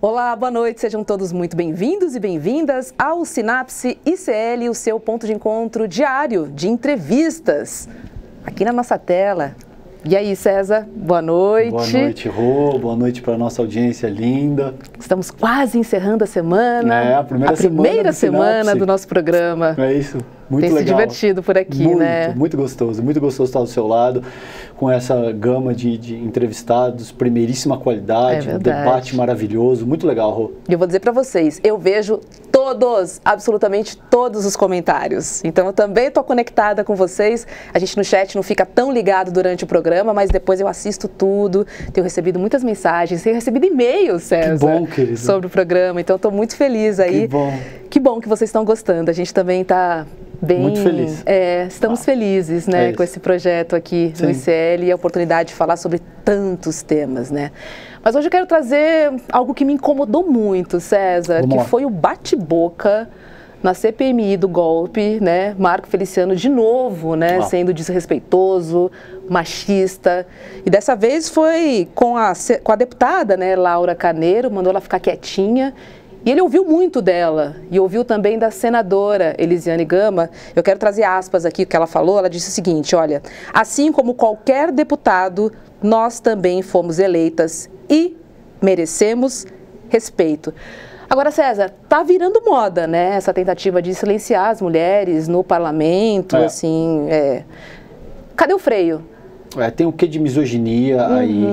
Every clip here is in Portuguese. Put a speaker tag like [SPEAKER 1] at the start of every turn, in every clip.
[SPEAKER 1] Olá, boa noite, sejam todos muito bem-vindos e bem-vindas ao Sinapse ICL, o seu ponto de encontro diário de entrevistas, aqui na nossa tela. E aí, César, boa noite.
[SPEAKER 2] Boa noite, Rô, boa noite para a nossa audiência linda.
[SPEAKER 1] Estamos quase encerrando a semana,
[SPEAKER 2] a primeira
[SPEAKER 1] semana do nosso programa.
[SPEAKER 2] É isso, muito legal.
[SPEAKER 1] Tem se divertido por aqui, né?
[SPEAKER 2] Muito gostoso estar do seu lado, com essa gama de entrevistados, primeiríssima qualidade, um debate maravilhoso, muito legal, Rô.
[SPEAKER 1] E eu vou dizer para vocês, eu vejo absolutamente todos os comentários. Então eu também estou conectada com vocês. A gente no chat não fica tão ligado durante o programa, mas depois eu assisto tudo. Tenho recebido muitas mensagens, tenho recebido e-mails, César,
[SPEAKER 2] que bom, querido, sobre
[SPEAKER 1] o programa. Então eu estou muito feliz aí.
[SPEAKER 2] Que bom.
[SPEAKER 1] Que bom que vocês estão gostando. A gente também está bem...
[SPEAKER 2] Muito feliz.
[SPEAKER 1] Estamos felizes, né, com esse projeto aqui no ICL e a oportunidade de falar sobre tantos temas, né? Mas hoje eu quero trazer algo que me incomodou muito, César, que foi o bate-boca na CPMI do golpe, né? Marco Feliciano de novo, né, sendo desrespeitoso, machista. E dessa vez foi com a deputada, né, Laura Carneiro, mandou ela ficar quietinha. E ele ouviu muito dela, e ouviu também da senadora Elisiane Gama. Eu quero trazer aspas aqui, o que ela falou. Ela disse o seguinte, olha, assim como qualquer deputado, nós também fomos eleitas e merecemos respeito. Agora, César, tá virando moda, né, essa tentativa de silenciar as mulheres no parlamento, assim, cadê o freio?
[SPEAKER 2] Tem um quê de misoginia aí,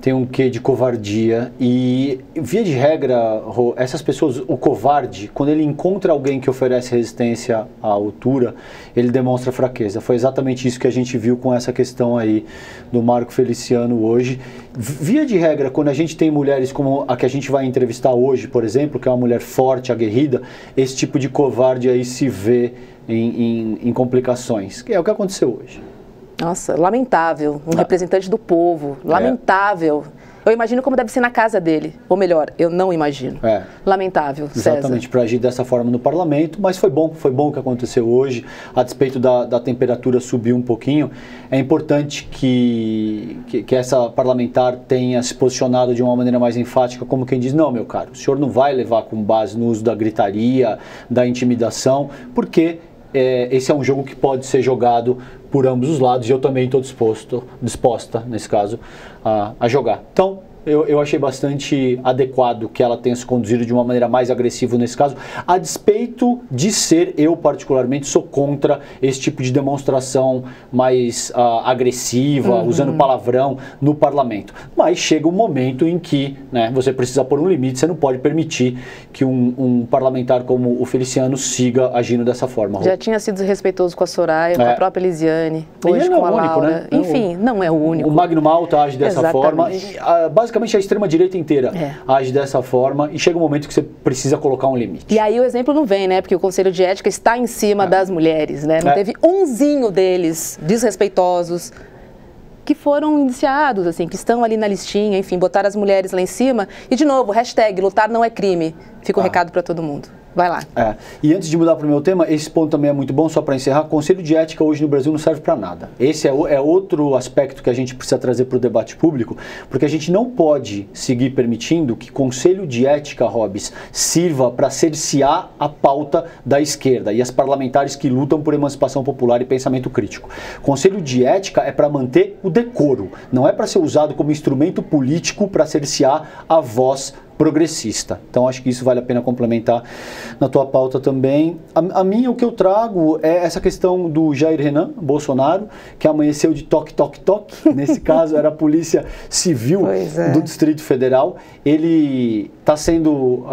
[SPEAKER 2] tem um quê de covardia e, via de regra, essas pessoas, o covarde, quando ele encontra alguém que oferece resistência à altura, ele demonstra fraqueza. Foi exatamente isso que a gente viu com essa questão aí do Marco Feliciano hoje. Via de regra, quando a gente tem mulheres como a que a gente vai entrevistar hoje, por exemplo, que é uma mulher forte, aguerrida, esse tipo de covarde aí se vê em complicações, que é o que aconteceu hoje.
[SPEAKER 1] Nossa, lamentável, um representante do povo, lamentável. Eu imagino como deve ser na casa dele, ou melhor, eu não imagino. Lamentável, César.
[SPEAKER 2] Exatamente, para agir dessa forma no parlamento, mas foi bom o que aconteceu hoje, a despeito da temperatura subir um pouquinho. É importante que essa parlamentar tenha se posicionado de uma maneira mais enfática, como quem diz, não, meu caro, o senhor não vai levar com base no uso da gritaria, da intimidação, porque esse é um jogo que pode ser jogado por ambos os lados e eu também estou disposta, nesse caso, a jogar. Então, eu achei bastante adequado que ela tenha se conduzido de uma maneira mais agressiva nesse caso, a despeito de eu particularmente sou contra esse tipo de demonstração mais agressiva, usando palavrão no parlamento. Mas chega um momento em que, né, você precisa pôr um limite, você não pode permitir que um parlamentar como o Feliciano siga agindo dessa forma.
[SPEAKER 1] Já tinha sido desrespeitoso com a Soraya, com a própria Elisiane, hoje com a Laura. Né? Enfim, não é o único.
[SPEAKER 2] O Magno Malta age dessa forma. E, basicamente a extrema-direita inteira age dessa forma e chega um momento que você precisa colocar um limite.
[SPEAKER 1] E aí o exemplo não vem, né? Porque o Conselho de Ética está em cima das mulheres, né? Não teve umzinho deles desrespeitosos que foram indiciados, assim, que estão ali na listinha, enfim, botaram as mulheres lá em cima. E, de novo, hashtag lutar não é crime. Fica o recado para todo mundo. Vai lá.
[SPEAKER 2] E antes de mudar para o meu tema, esse ponto também é muito bom, só para encerrar, Conselho de Ética hoje no Brasil não serve para nada. Esse é outro aspecto que a gente precisa trazer para o debate público, porque a gente não pode seguir permitindo que Conselho de Ética, Robes, sirva para cercear a pauta da esquerda e as parlamentares que lutam por emancipação popular e pensamento crítico. Conselho de Ética é para manter o decoro, não é para ser usado como instrumento político para cercear a voz progressista. Então acho que isso vale a pena complementar na tua pauta também. A minha, o que eu trago é essa questão do Jair Renan Bolsonaro, que amanheceu de toque, toque, toque. Nesse caso era a Polícia Civil do Distrito Federal. Ele está sendo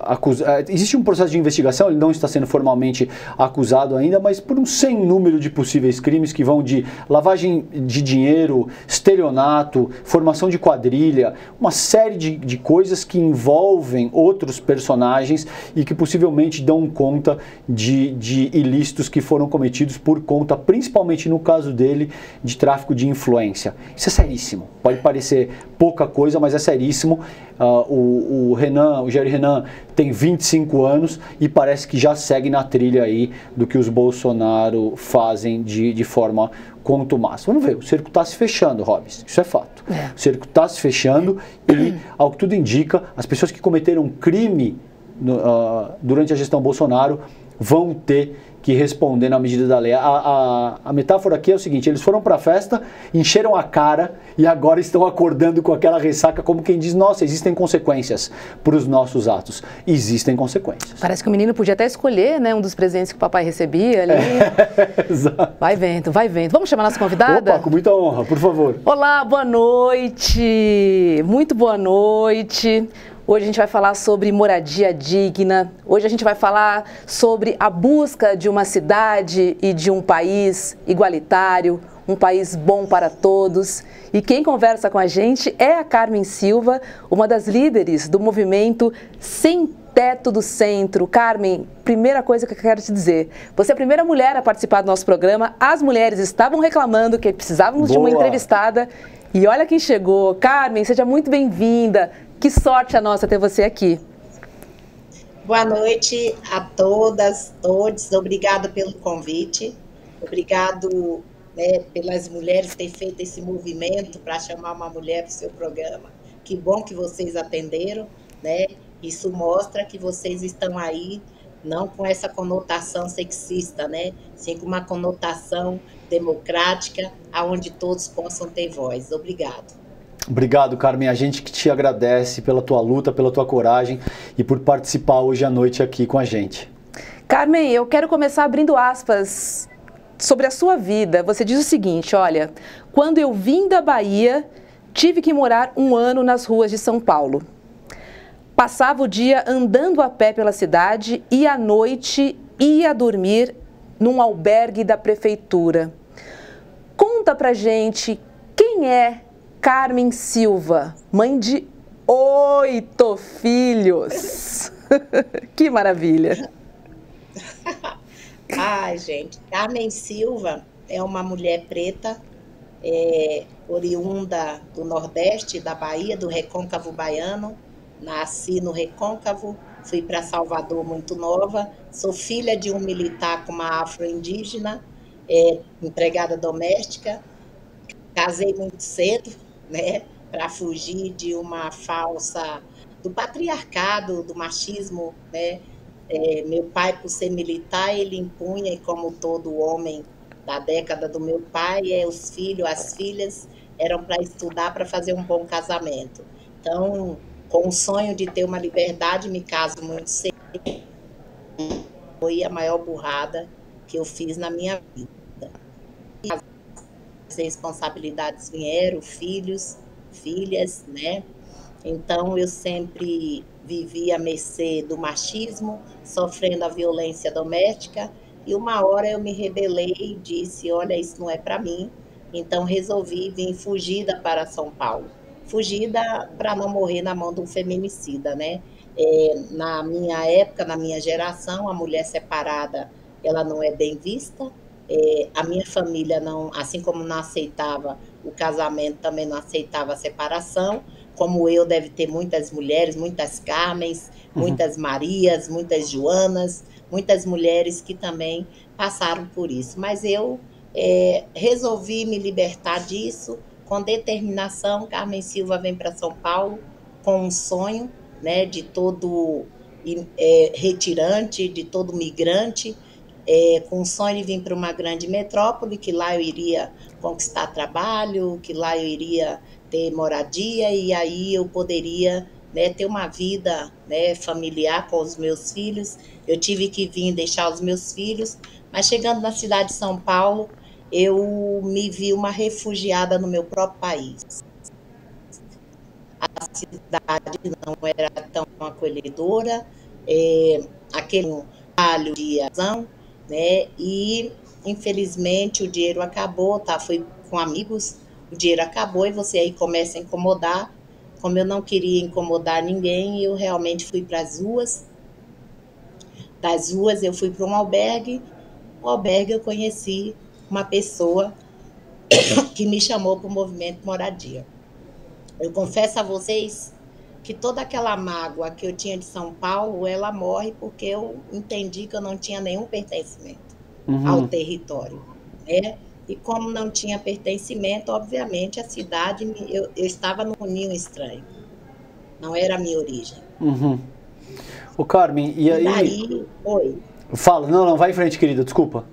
[SPEAKER 2] acusado. Existe um processo de investigação, ele não está sendo formalmente acusado ainda, mas por um sem número de possíveis crimes que vão de lavagem de dinheiro, estelionato, formação de quadrilha, uma série de coisas que envolvem outros personagens e que possivelmente dão conta de ilícitos que foram cometidos por conta, principalmente no caso dele, de tráfico de influência. Isso é seríssimo. Pode parecer pouca coisa, mas é seríssimo. O Jair Renan tem 25 anos e parece que já segue na trilha aí do que os Bolsonaro fazem de forma contra o MAS. Vamos ver, o cerco está se fechando, Robes, isso é fato. O cerco está se fechando e, ao que tudo indica, as pessoas que cometeram crime durante a gestão Bolsonaro vão ter que responder na medida da lei. A metáfora aqui é o seguinte: eles foram para a festa, encheram a cara e agora estão acordando com aquela ressaca, como quem diz, nossa, existem consequências para os nossos atos. Existem consequências.
[SPEAKER 1] Parece que o menino podia até escolher, né, um dos presentes que o papai recebia ali.
[SPEAKER 2] Exato.
[SPEAKER 1] Vai vendo, vai vendo. Vamos chamar a nossa convidada?
[SPEAKER 2] Opa, com muita honra, por favor.
[SPEAKER 1] Olá, boa noite. Muito boa noite. Hoje a gente vai falar sobre moradia digna, hoje a gente vai falar sobre a busca de uma cidade e de um país igualitário, um país bom para todos. E quem conversa com a gente é a Carmen Silva, uma das líderes do movimento Sem Teto do Centro. Carmen, primeira coisa que eu quero te dizer, você é a primeira mulher a participar do nosso programa, as mulheres estavam reclamando que precisávamos de uma entrevistada e olha quem chegou. Carmen, seja muito bem-vinda. Que sorte a nossa ter você aqui.
[SPEAKER 3] Boa noite a todas, todos. Obrigado pelo convite. Obrigado, né, pelas mulheres terem feito esse movimento para chamar uma mulher para o seu programa. Que bom que vocês atenderam, né? Isso mostra que vocês estão aí, não com essa conotação sexista, né? Sim com uma conotação democrática, onde todos possam ter voz. Obrigado.
[SPEAKER 2] Obrigado, Carmen. A gente que te agradece pela tua luta, pela tua coragem e por participar hoje à noite aqui com a gente.
[SPEAKER 1] Carmen, eu quero começar abrindo aspas sobre a sua vida. Você diz o seguinte, olha, quando eu vim da Bahia, tive que morar 1 ano nas ruas de São Paulo. Passava o dia andando a pé pela cidade e à noite ia dormir num albergue da prefeitura. Conta pra gente quem é Carmen Silva, mãe de 8 filhos. Que maravilha.
[SPEAKER 3] Ai, gente, Carmen Silva é uma mulher preta, oriunda do Nordeste, da Bahia, do Recôncavo Baiano. Nasci no Recôncavo, fui para Salvador muito nova, sou filha de um militar com uma afro-indígena, empregada doméstica, casei muito cedo, né, para fugir de uma falsa, do patriarcado, do machismo, né? Meu pai, por ser militar, ele impunha, e como todo homem da década do meu pai, os filhos, as filhas eram para estudar, para fazer um bom casamento. Então, com o sonho de ter uma liberdade, me caso muito cedo. Foi a maior burrada que eu fiz na minha vida. As responsabilidades vieram, filhos, filhas, né? Então, eu sempre vivi à mercê do machismo, sofrendo a violência doméstica, e uma hora eu me rebelei e disse, olha, isso não é para mim. Então, resolvi vir fugida para São Paulo. Fugida para não morrer na mão de um feminicida, né? Na minha época, na minha geração, a mulher separada, ela não é bem vista. A minha família, não, assim como não aceitava o casamento, também não aceitava a separação. Como eu, deve ter muitas mulheres, muitas Carmens, muitas Marias, muitas Joanas, muitas mulheres que também passaram por isso. Mas eu resolvi me libertar disso, com determinação. Carmen Silva vem para São Paulo com um sonho, né, de todo retirante, de todo migrante, com o sonho de vir para uma grande metrópole, que lá eu iria conquistar trabalho, que lá eu iria ter moradia, e aí eu poderia, né, ter uma vida, né, familiar com os meus filhos. Eu tive que vir deixar os meus filhos, mas chegando na cidade de São Paulo, eu me vi uma refugiada no meu próprio país. A cidade não era tão acolhedora, aquele trabalho de ação, né? E infelizmente o dinheiro acabou, tá? Fui com amigos, o dinheiro acabou e você aí começa a incomodar. Como eu não queria incomodar ninguém, eu realmente fui para as ruas. Das ruas eu fui para um albergue. No albergue eu conheci uma pessoa que me chamou para o movimento Moradia. Eu confesso a vocês que toda aquela mágoa que eu tinha de São Paulo, ela morre porque eu entendi que eu não tinha nenhum pertencimento ao território, né? E como não tinha pertencimento, obviamente a cidade, eu estava num ninho estranho. Não era a minha origem.
[SPEAKER 2] Uhum. Ô Carmen, e aí...
[SPEAKER 3] daí, oi.
[SPEAKER 2] Fala, não, vai em frente, querida, desculpa.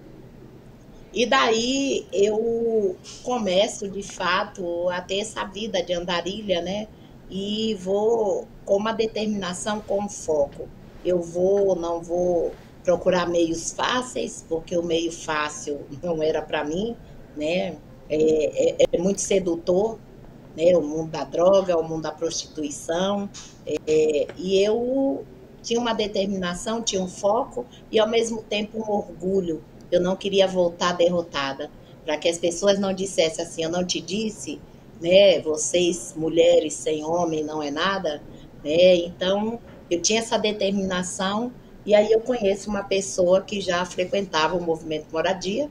[SPEAKER 3] E daí eu começo, de fato, a ter essa vida de andarilha, né? E vou com uma determinação, com foco. Não vou procurar meios fáceis, porque o meio fácil não era para mim, né? É muito sedutor, né? O mundo da droga, o mundo da prostituição. E eu tinha uma determinação, tinha um foco e, ao mesmo tempo, um orgulho. Eu não queria voltar derrotada, para que as pessoas não dissessem assim, eu não te disse, né? Vocês, mulheres sem homem, não é nada, né? Então, eu tinha essa determinação e aí eu conheço uma pessoa que já frequentava o movimento Moradia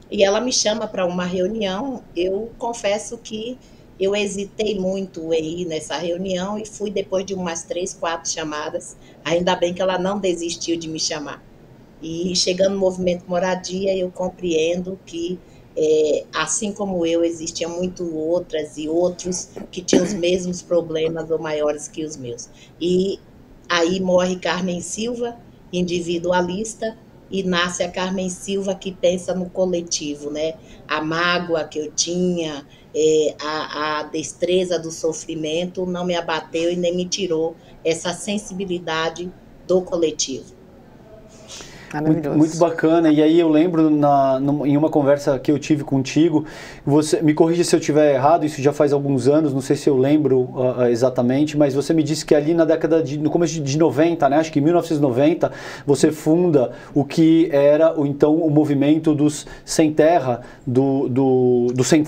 [SPEAKER 3] e ela me chama para uma reunião. Eu confesso que eu hesitei muito em ir nessa reunião e fui depois de umas 3, 4 chamadas. Ainda bem que ela não desistiu de me chamar. E chegando no movimento Moradia, eu compreendo que, assim como eu, existiam muito outras e outros que tinham os mesmos problemas ou maiores que os meus. E aí morre Carmen Silva, individualista, e nasce a Carmen Silva que pensa no coletivo, né? A mágoa que eu tinha, a destreza do sofrimento não me abateu e nem me tirou essa sensibilidade do coletivo.
[SPEAKER 2] Muito bacana. E aí eu lembro em uma conversa que eu tive contigo, você me corrija se eu estiver errado, isso já faz alguns anos, não sei se eu lembro exatamente, mas você me disse que ali no começo de 90, né, acho que em 1990, você funda o que era então o movimento dos sem terra, do sem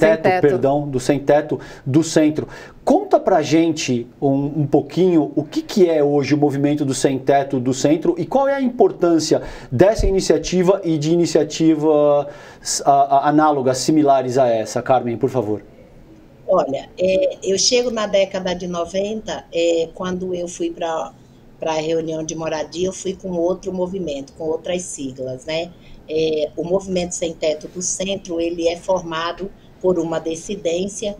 [SPEAKER 2] teto do centro. Conta pra gente um pouquinho o que é hoje o movimento do Sem Teto do Centro e qual é a importância dessa iniciativa e de iniciativas análogas, similares a essa. Carmen, por favor.
[SPEAKER 3] Olha, eu chego na década de 90, quando eu fui para a reunião de moradia, eu fui com outro movimento, com outras siglas, né? O movimento Sem Teto do Centro, ele é formado por uma dissidência.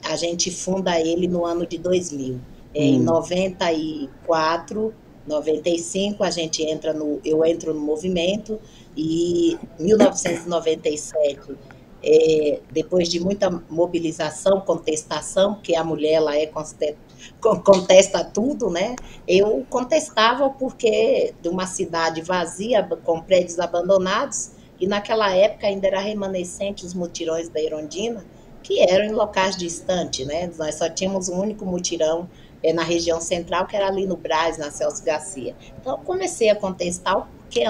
[SPEAKER 3] A gente funda ele no ano de 2000. Em 94, 95, eu entro no movimento e em 1997, depois de muita mobilização, contestação, porque a mulher ela contesta tudo, né? Eu contestava porque de uma cidade vazia, com prédios abandonados, e naquela época ainda era remanescente os mutirões da Erondina, que eram em locais distantes, né? Nós só tínhamos um único mutirão na região central, que era ali no Brás, na Celso Garcia. Então, comecei a contestar o porquê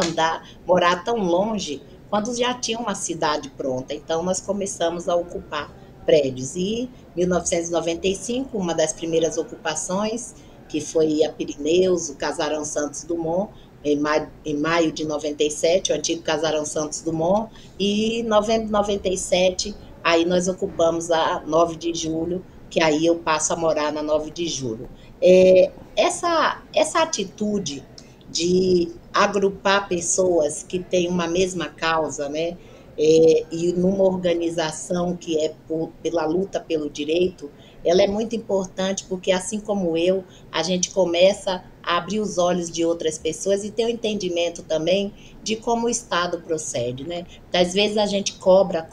[SPEAKER 3] morar tão longe, quando já tinha uma cidade pronta. Então, nós começamos a ocupar prédios. E em 1995, uma das primeiras ocupações, que foi a Pirineus, o Casarão Santos Dumont, em maio de 97, o antigo Casarão Santos Dumont, e em novembro de 97, aí nós ocupamos a 9 de julho, que aí eu passo a morar na 9 de julho. Essa atitude de agrupar pessoas que têm uma mesma causa, né? E numa organização que é pela luta pelo direito, ela é muito importante porque, assim como eu, a gente começa a abrir os olhos de outras pessoas e ter um entendimento também de como o Estado procede, né? Às vezes a gente cobra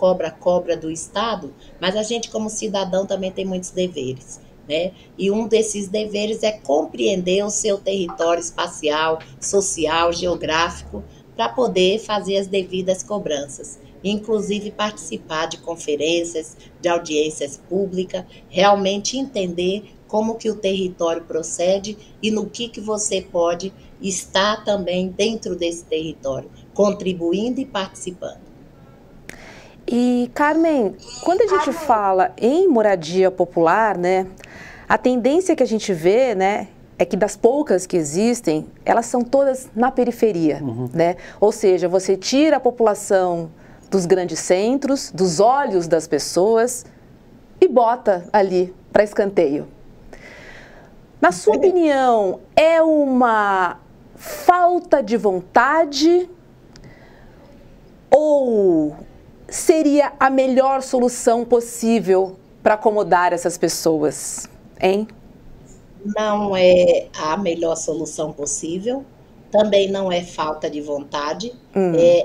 [SPEAKER 3] do Estado, mas a gente, como cidadão, também tem muitos deveres, né? E um desses deveres é compreender o seu território espacial, social, geográfico, para poder fazer as devidas cobranças. Inclusive participar de conferências, de audiências públicas, realmente entender como que o território procede e no que você pode estar também dentro desse território, contribuindo e participando.
[SPEAKER 1] E, Carmen, quando a gente fala em moradia popular, né, a tendência que a gente vê, né, é que das poucas que existem, elas são todas na periferia, né? Ou seja, você tira a população dos grandes centros, dos olhos das pessoas e bota ali para escanteio. Na sua opinião, é uma falta de vontade ou seria a melhor solução possível para acomodar essas pessoas, hein?
[SPEAKER 3] Não é a melhor solução possível, também não é falta de vontade,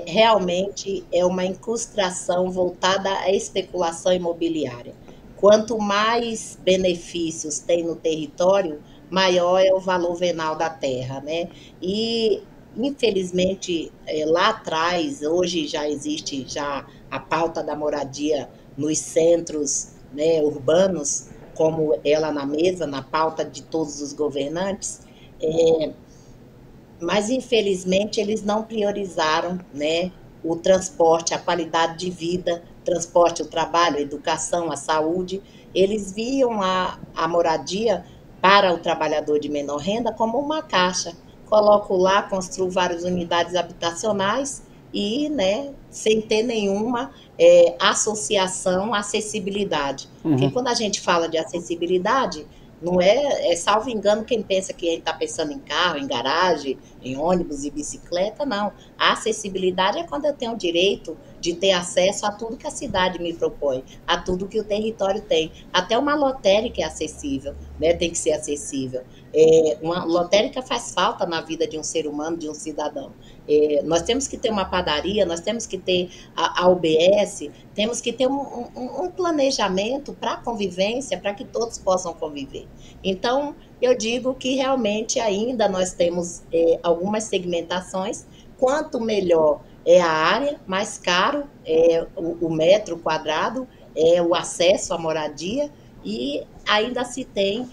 [SPEAKER 3] realmente é uma incrustação voltada à especulação imobiliária. Quanto mais benefícios tem no território, maior é o valor venal da terra, né? E, infelizmente, lá atrás, hoje já existe já a pauta da moradia nos centros, né, urbanos, como ela na mesa, na pauta de todos os governantes, mas infelizmente eles não priorizaram, né, o transporte, a qualidade de vida, transporte, o trabalho, a educação, a saúde. Eles viam a moradia para o trabalhador de menor renda como uma caixa. Coloco lá, construo várias unidades habitacionais e, né, sem ter nenhuma associação à acessibilidade. Porque quando a gente fala de acessibilidade, não salvo engano, quem pensa que está pensando em carro, em garagem, em ônibus e bicicleta, não. A acessibilidade é quando eu tenho o direito de ter acesso a tudo que a cidade me propõe, a tudo que o território tem. Até uma lotérica é acessível, né? Tem que ser acessível. Uma lotérica faz falta na vida de um ser humano, de um cidadão. Nós temos que ter uma padaria, nós temos que ter a UBS, temos que ter um planejamento para a convivência, para que todos possam conviver. Então, eu digo que realmente ainda nós temos algumas segmentações. Quanto melhor é a área, mais caro é o metro quadrado, é o acesso à moradia, e ainda se tem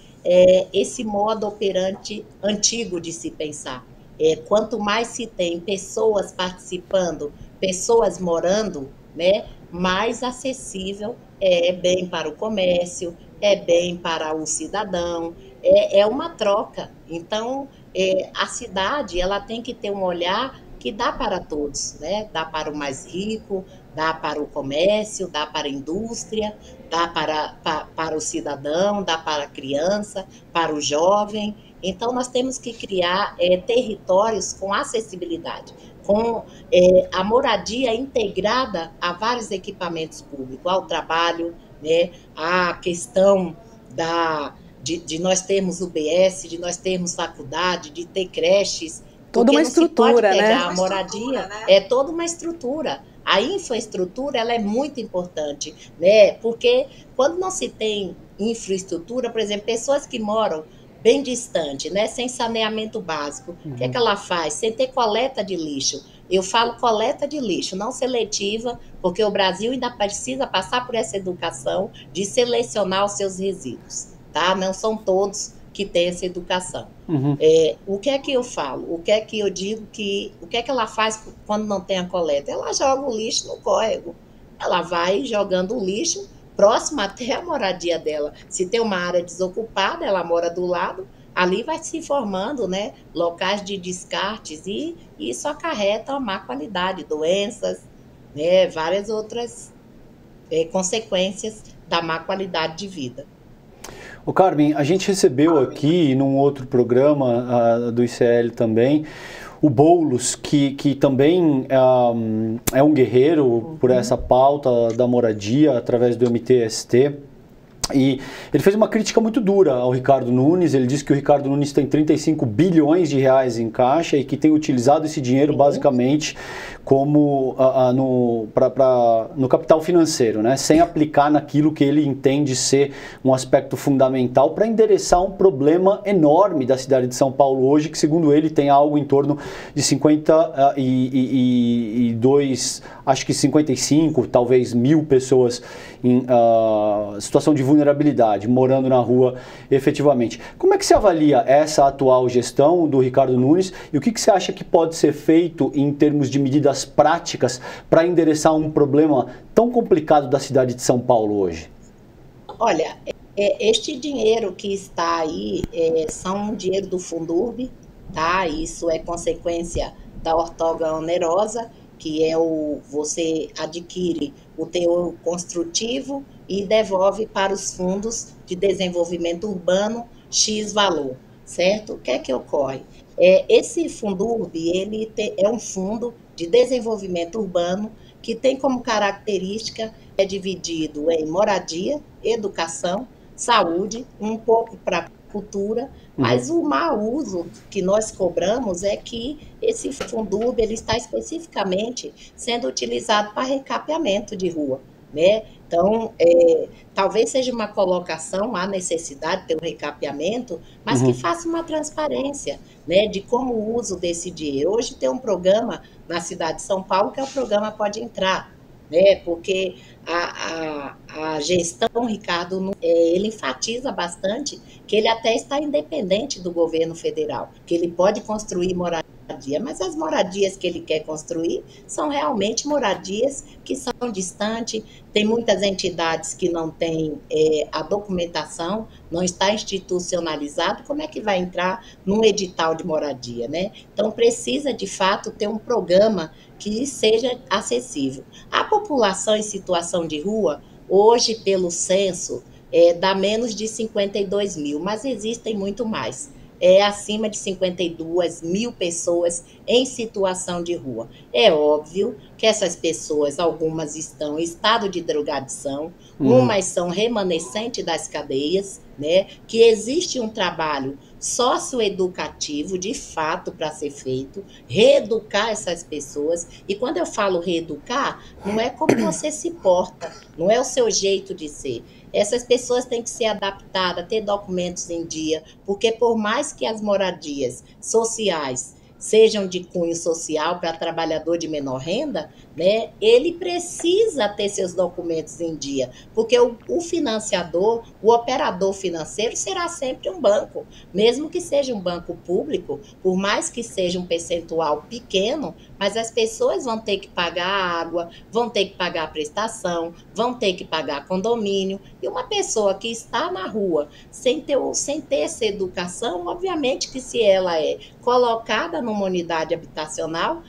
[SPEAKER 3] esse modo operante antigo de se pensar. Quanto mais se tem pessoas participando, pessoas morando, né, mais acessível é bem para o comércio, é bem para o cidadão, é uma troca. Então, a cidade ela tem que ter um olhar que dá para todos, né? Dá para o mais rico, dá para o comércio, dá para a indústria, dá para o cidadão, dá para a criança, para o jovem. Então, nós temos que criar territórios com acessibilidade, com a moradia integrada a vários equipamentos públicos, ao trabalho, né? A questão de nós termos UBS, de nós termos faculdade, de ter creches.
[SPEAKER 1] Toda uma estrutura, né?
[SPEAKER 3] A moradia é toda uma estrutura. A infraestrutura ela é muito importante, né? Porque quando não se tem infraestrutura, por exemplo, pessoas que moram bem distante, né, sem saneamento básico, o que é que ela faz? Sem ter coleta de lixo. Eu falo coleta de lixo, não seletiva, porque o Brasil ainda precisa passar por essa educação de selecionar os seus resíduos, tá? Não são todos que têm essa educação. O que é que eu falo? O que é que eu digo o que é que ela faz quando não tem a coleta? Ela joga o lixo no córrego. Ela vai jogando o lixo próximo até a moradia dela. Se tem uma área desocupada, ela mora do lado, ali vai se formando, né, locais de descartes, e isso acarreta uma má qualidade, doenças, né, várias outras consequências da má qualidade de vida.
[SPEAKER 2] Ô Carmen, a gente recebeu aqui num outro programa do ICL também o Boulos, que também é um guerreiro por essa pauta da moradia através do MTST. E ele fez uma crítica muito dura ao Ricardo Nunes. Ele disse que o Ricardo Nunes tem 35 bilhões de reais em caixa e que tem utilizado esse dinheiro basicamente como no capital financeiro, né? Sem aplicar naquilo que ele entende ser um aspecto fundamental para endereçar um problema enorme da cidade de São Paulo hoje, que segundo ele tem algo em torno de 52, acho que 55, talvez 1.000 pessoas em situação de vulnerabilidade, morando na rua efetivamente. Como é que você avalia essa atual gestão do Ricardo Nunes e o que você acha que pode ser feito em termos de medidas práticas para endereçar um problema tão complicado da cidade de São Paulo hoje?
[SPEAKER 3] Olha, este dinheiro que está aí são dinheiro do Fundurb, tá? Isso é consequência da ortoga onerosa, que é você adquire o teor construtivo e devolve para os fundos de desenvolvimento urbano X valor, certo? O que é que ocorre? Esse Fundurb, ele é um fundo de desenvolvimento urbano que tem como característica, é dividido em moradia, educação, saúde, um pouco para cultura, mas o mau uso que nós cobramos é que esse Fundurb ele está especificamente sendo utilizado para recapeamento de rua, né? Então, talvez seja uma colocação, há necessidade de ter um recapeamento, mas que faça uma transparência, né, de como o uso desse dinheiro. Hoje tem um programa na cidade de São Paulo que é o programa Pode Entrar, né, porque a gestão, Ricardo, ele enfatiza bastante que ele até está independente do governo federal, que ele pode construir moradia, mas as moradias que ele quer construir são realmente moradias que são distantes, tem muitas entidades que não têm a documentação, não está institucionalizado, como é que vai entrar num edital de moradia, né? Então precisa de fato ter um programa que seja acessível. A população em situação de rua, hoje pelo censo, dá menos de 52 mil, mas existem muito mais. Acima de 52 mil pessoas em situação de rua. É óbvio que essas pessoas, algumas estão em estado de drogadição, umas são remanescentes das cadeias, né? Que existe um trabalho socioeducativo, de fato, para ser feito, reeducar essas pessoas. E quando eu falo reeducar, não é como você se porta, não é o seu jeito de ser. Essas pessoas têm que ser adaptadas, ter documentos em dia, porque por mais que as moradias sociais sejam de cunho social para trabalhador de menor renda, né, ele precisa ter seus documentos em dia, porque o financiador, o operador financeiro será sempre um banco, mesmo que seja um banco público, por mais que seja um percentual pequeno, mas as pessoas vão ter que pagar a água, vão ter que pagar a prestação, vão ter que pagar condomínio, e uma pessoa que está na rua sem ter essa educação, obviamente que se ela é colocada numa unidade habitacional,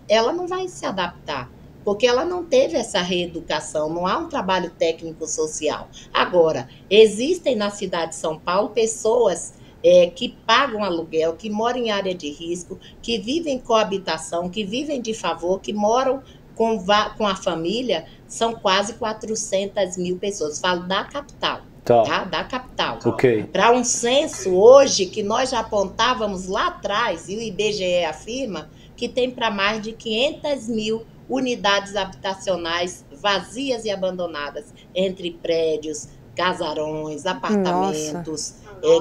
[SPEAKER 3] ela não vai se adaptar, porque ela não teve essa reeducação, não há um trabalho técnico-social. Agora, existem na cidade de São Paulo pessoas que pagam aluguel, que moram em área de risco, que vivem coabitação, que vivem de favor, que moram com a família, são quase 400 mil pessoas. Falo da capital. Tá? Da capital.
[SPEAKER 2] Okay.
[SPEAKER 3] Para um censo hoje, que nós já apontávamos lá atrás, e o IBGE afirma que tem para mais de 500 mil unidades habitacionais vazias e abandonadas, entre prédios, casarões, apartamentos,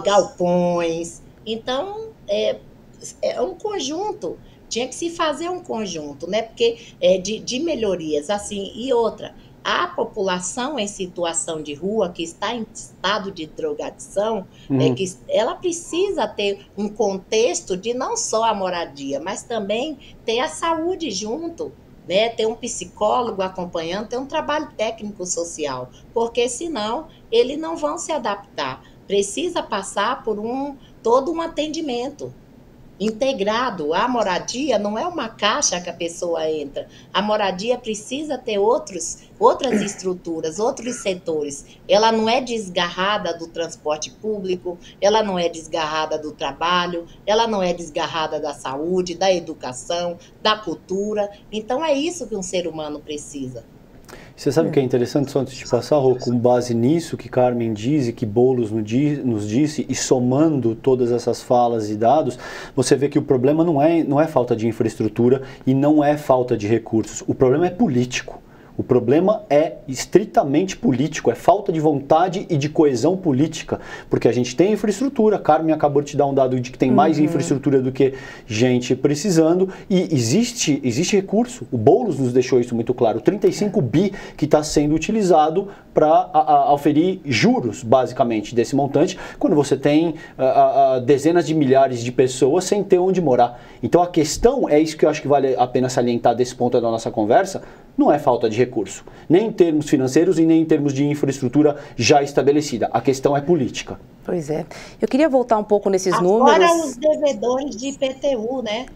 [SPEAKER 3] galpões. Então, é um conjunto. Tinha que se fazer um conjunto, né? Porque de melhorias, assim, e outra. A população em situação de rua, que está em estado de drogadição, que ela precisa ter um contexto de não só a moradia, mas também ter a saúde junto, né? Ter um psicólogo acompanhando, ter um trabalho técnico-social, porque senão eles não vão se adaptar. Precisa passar por todo um atendimento integrado. A moradia não é uma caixa que a pessoa entra. A moradia precisa ter outras estruturas, outros setores. Ela não é desgarrada do transporte público, ela não é desgarrada do trabalho, ela não é desgarrada da saúde, da educação, da cultura. Então é isso que um ser humano precisa.
[SPEAKER 2] Você sabe o que é interessante, só antes de passar, Rô, com base nisso que Carmen diz e que Boulos nos disse, e somando todas essas falas e dados, você vê que o problema não é falta de infraestrutura e não é falta de recursos, o problema é político. O problema é estritamente político, é falta de vontade e de coesão política, porque a gente tem infraestrutura, Carmen acabou de te dar um dado de que tem mais infraestrutura do que gente precisando, e existe recurso, o Boulos nos deixou isso muito claro, 35 bi que está sendo utilizado para oferir juros, basicamente, desse montante, quando você tem dezenas de milhares de pessoas sem ter onde morar. Então a questão, é isso que eu acho que vale a pena salientar desse ponto da nossa conversa, não é falta de recurso, nem em termos financeiros e nem em termos de infraestrutura já estabelecida. A questão é política.
[SPEAKER 1] Pois é. Eu queria voltar um pouco nesses números.
[SPEAKER 3] Agora os devedores de IPTU, né?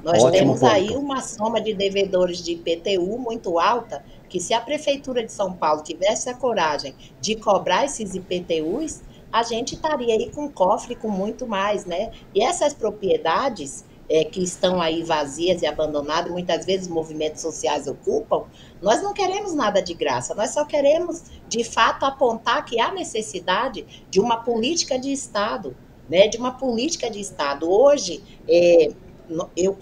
[SPEAKER 3] Nós temos aí uma soma de devedores de IPTU muito alta, que se a Prefeitura de São Paulo tivesse a coragem de cobrar esses IPTUs, a gente estaria aí com um cofre com muito mais, né? E essas propriedades, que estão aí vazias e abandonadas, muitas vezes movimentos sociais ocupam, nós não queremos nada de graça, nós só queremos, de fato, apontar que há necessidade de uma política de Estado, né, de uma política de Estado. Hoje, eu,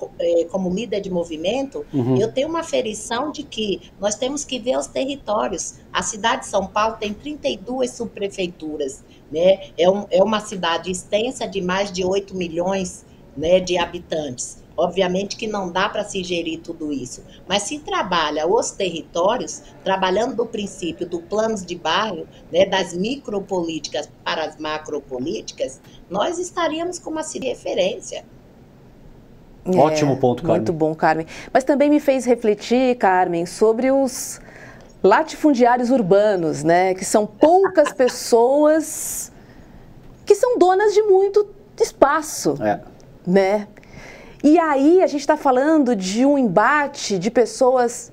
[SPEAKER 3] como líder de movimento, eu tenho uma aferição de que nós temos que ver os territórios. A cidade de São Paulo tem 32 subprefeituras, né? É uma cidade extensa de mais de 8 milhões, né, de habitantes. Obviamente que não dá para se gerir tudo isso, mas se trabalha os territórios, trabalhando do princípio do planos de bairro, né, das micropolíticas para as macropolíticas, nós estaríamos com uma referência.
[SPEAKER 2] Ótimo ponto, Carmen.
[SPEAKER 1] Muito bom, Carmen. Mas também me fez refletir, Carmen, sobre os latifundiários urbanos, né? Que são poucas pessoas que são donas de muito espaço, né? E aí a gente está falando de um embate de pessoas,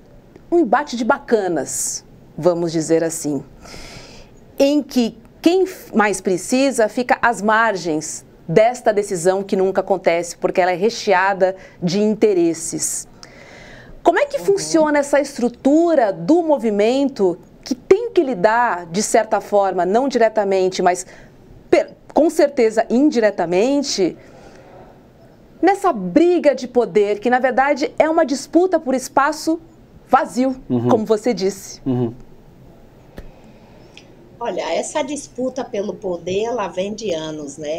[SPEAKER 1] um embate de bacanas, vamos dizer assim, em que quem mais precisa fica às margens desta decisão que nunca acontece, porque ela é recheada de interesses. Como é que funciona essa estrutura do movimento que tem que lidar, de certa forma, não diretamente, mas com certeza indiretamente, nessa briga de poder, que na verdade é uma disputa por espaço vazio, como você disse?
[SPEAKER 3] Olha, essa disputa pelo poder, ela vem de anos, né?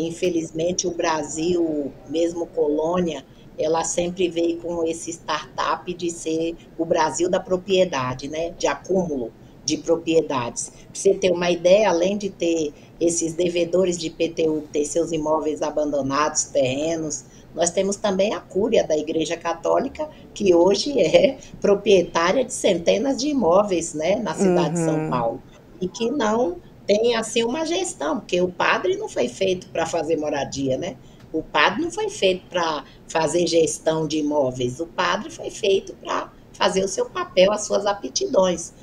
[SPEAKER 3] Infelizmente, o Brasil, mesmo colônia, ela sempre veio com esse startup de ser o Brasil da propriedade, né? De acúmulo de propriedades. Para você ter uma ideia, além de ter esses devedores de IPTU, ter seus imóveis abandonados, terrenos, nós temos também a Cúria da Igreja Católica, que hoje é proprietária de centenas de imóveis, né? Na cidade de São Paulo. E que não tem, assim, uma gestão, porque o padre não foi feito para fazer moradia, né? O padre não foi feito para fazer gestão de imóveis, o padre foi feito para fazer o seu papel, as suas aptidões.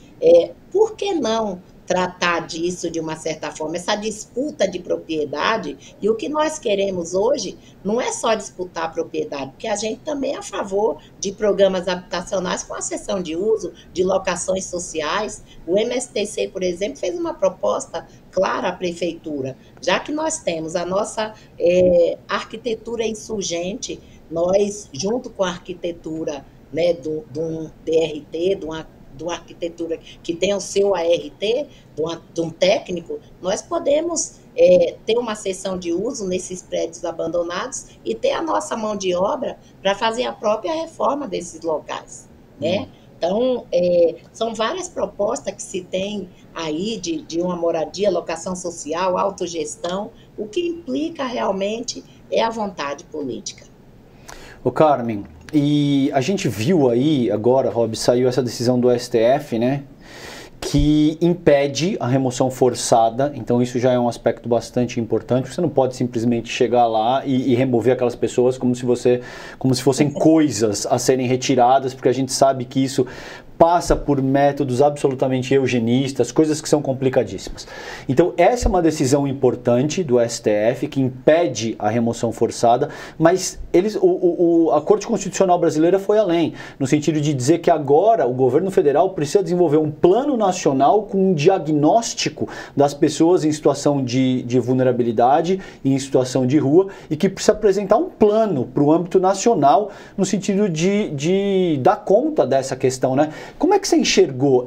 [SPEAKER 3] Por que não tratar disso de uma certa forma, essa disputa de propriedade? E o que nós queremos hoje não é só disputar a propriedade, porque a gente também é a favor de programas habitacionais com acessão de uso, de locações sociais. O MSTC, por exemplo, fez uma proposta clara à prefeitura, já que nós temos a nossa arquitetura insurgente, nós, junto com a arquitetura, né, de um DRT, de uma arquitetura que tem o seu ART, de um técnico, nós podemos ter uma seção de uso nesses prédios abandonados e ter a nossa mão de obra para fazer a própria reforma desses locais, né? Então, são várias propostas que se tem aí de uma moradia, locação social, autogestão. O que implica realmente é a vontade política.
[SPEAKER 2] Ô Carmen, e a gente viu aí agora, Rob, saiu essa decisão do STF, né, que impede a remoção forçada. Então isso já é um aspecto bastante importante. Você não pode simplesmente chegar lá e remover aquelas pessoas como se fossem coisas a serem retiradas, porque a gente sabe que isso passa por métodos absolutamente eugenistas, coisas que são complicadíssimas. Então essa é uma decisão importante do STF que impede a remoção forçada, mas a Corte Constitucional Brasileira foi além, no sentido de dizer que agora o governo federal precisa desenvolver um plano nacional com um diagnóstico das pessoas em situação de vulnerabilidade e em situação de rua, e que precisa apresentar um plano para o âmbito nacional no sentido de dar conta dessa questão, né? Como é que você enxergou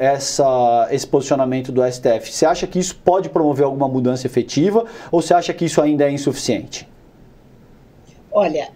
[SPEAKER 2] esse posicionamento do STF? Você acha que isso pode promover alguma mudança efetiva ou você acha que isso ainda é insuficiente?
[SPEAKER 3] Olha,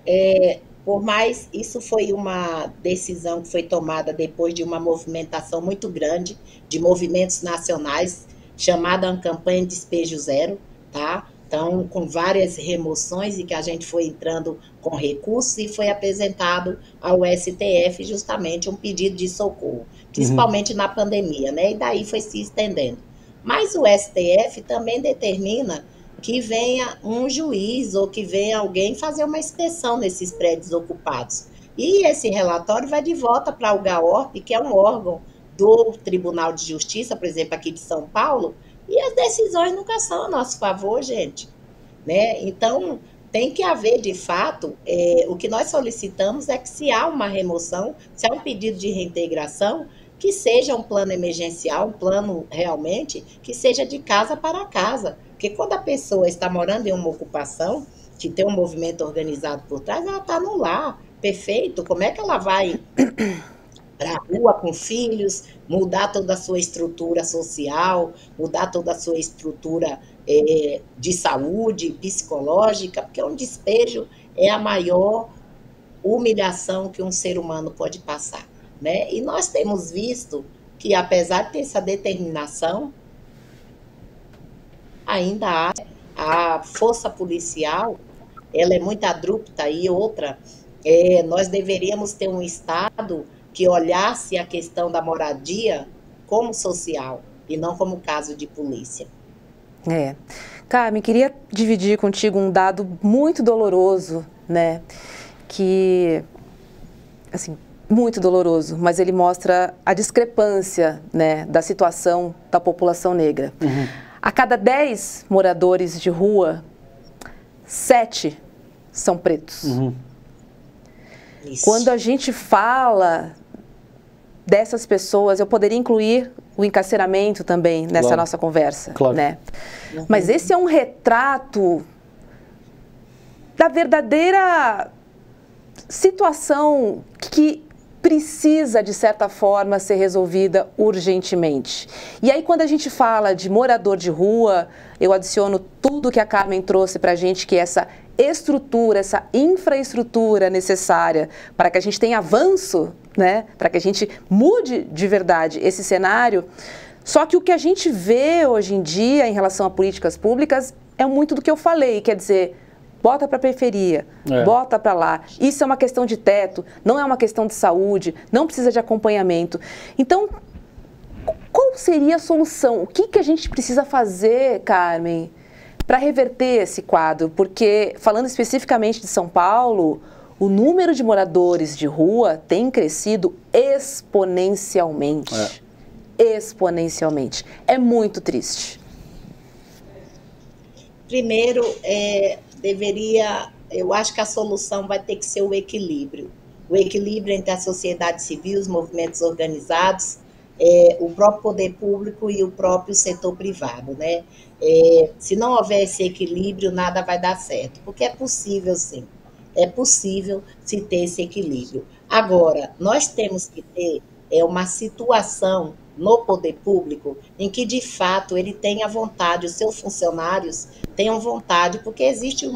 [SPEAKER 3] por mais isso foi uma decisão que foi tomada depois de uma movimentação muito grande de movimentos nacionais, chamada campanha Despejo Zero, tá? Então, com várias remoções e que a gente foi entrando com recursos e foi apresentado ao STF justamente um pedido de socorro, principalmente na pandemia, né? E daí foi se estendendo. Mas o STF também determina que venha um juiz ou que venha alguém fazer uma inspeção nesses prédios ocupados. E esse relatório vai de volta para o GAORP, que é um órgão do Tribunal de Justiça, por exemplo, aqui de São Paulo, e as decisões nunca são a nosso favor, gente, né? Então, tem que haver, de fato, o que nós solicitamos é que se há uma remoção, se há um pedido de reintegração, que seja um plano emergencial, um plano realmente que seja de casa para casa. Porque quando a pessoa está morando em uma ocupação, que tem um movimento organizado por trás, ela está no lar, perfeito. Como é que ela vai para a rua com filhos, mudar toda a sua estrutura social, mudar toda a sua estrutura de saúde, psicológica, porque um despejo é a maior humilhação que um ser humano pode passar, né? E nós temos visto que, apesar de ter essa determinação, ainda há a força policial, ela é muito abrupta. E outra, nós deveríamos ter um Estado que olhasse a questão da moradia como social e não como caso de polícia.
[SPEAKER 1] Carmen, queria dividir contigo um dado muito doloroso, né? Que, assim, muito doloroso, mas ele mostra a discrepância, né, da situação da população negra. Uhum. A cada 10 moradores de rua, 7 são pretos. Uhum. Quando a gente fala dessas pessoas, eu poderia incluir o encarceramento também nessa nossa conversa, né? Uhum. Mas esse é um retrato da verdadeira situação que precisa, de certa forma, ser resolvida urgentemente. E aí, quando a gente fala de morador de rua, eu adiciono tudo que a Carmen trouxe para a gente, que é essa estrutura, essa infraestrutura necessária para que a gente tenha avanço, né? Para que a gente mude de verdade esse cenário. Só que o que a gente vê hoje em dia em relação a políticas públicas é muito do que eu falei, quer dizer, bota para a periferia, bota para lá. Isso é uma questão de teto, não é uma questão de saúde, não precisa de acompanhamento. Então, qual seria a solução? O que a gente precisa fazer, Carmen, para reverter esse quadro? Porque, falando especificamente de São Paulo, o número de moradores de rua tem crescido exponencialmente. Exponencialmente. É muito triste.
[SPEAKER 3] Primeiro, eu acho que a solução vai ter que ser o equilíbrio entre a sociedade civil, os movimentos organizados, o próprio poder público e o próprio setor privado, né? Se não houver esse equilíbrio, nada vai dar certo, porque é possível, sim, é possível se ter esse equilíbrio. Agora, nós temos que ter uma situação no poder público em que, de fato, ele tenha vontade, os seus funcionários tenham vontade, porque existe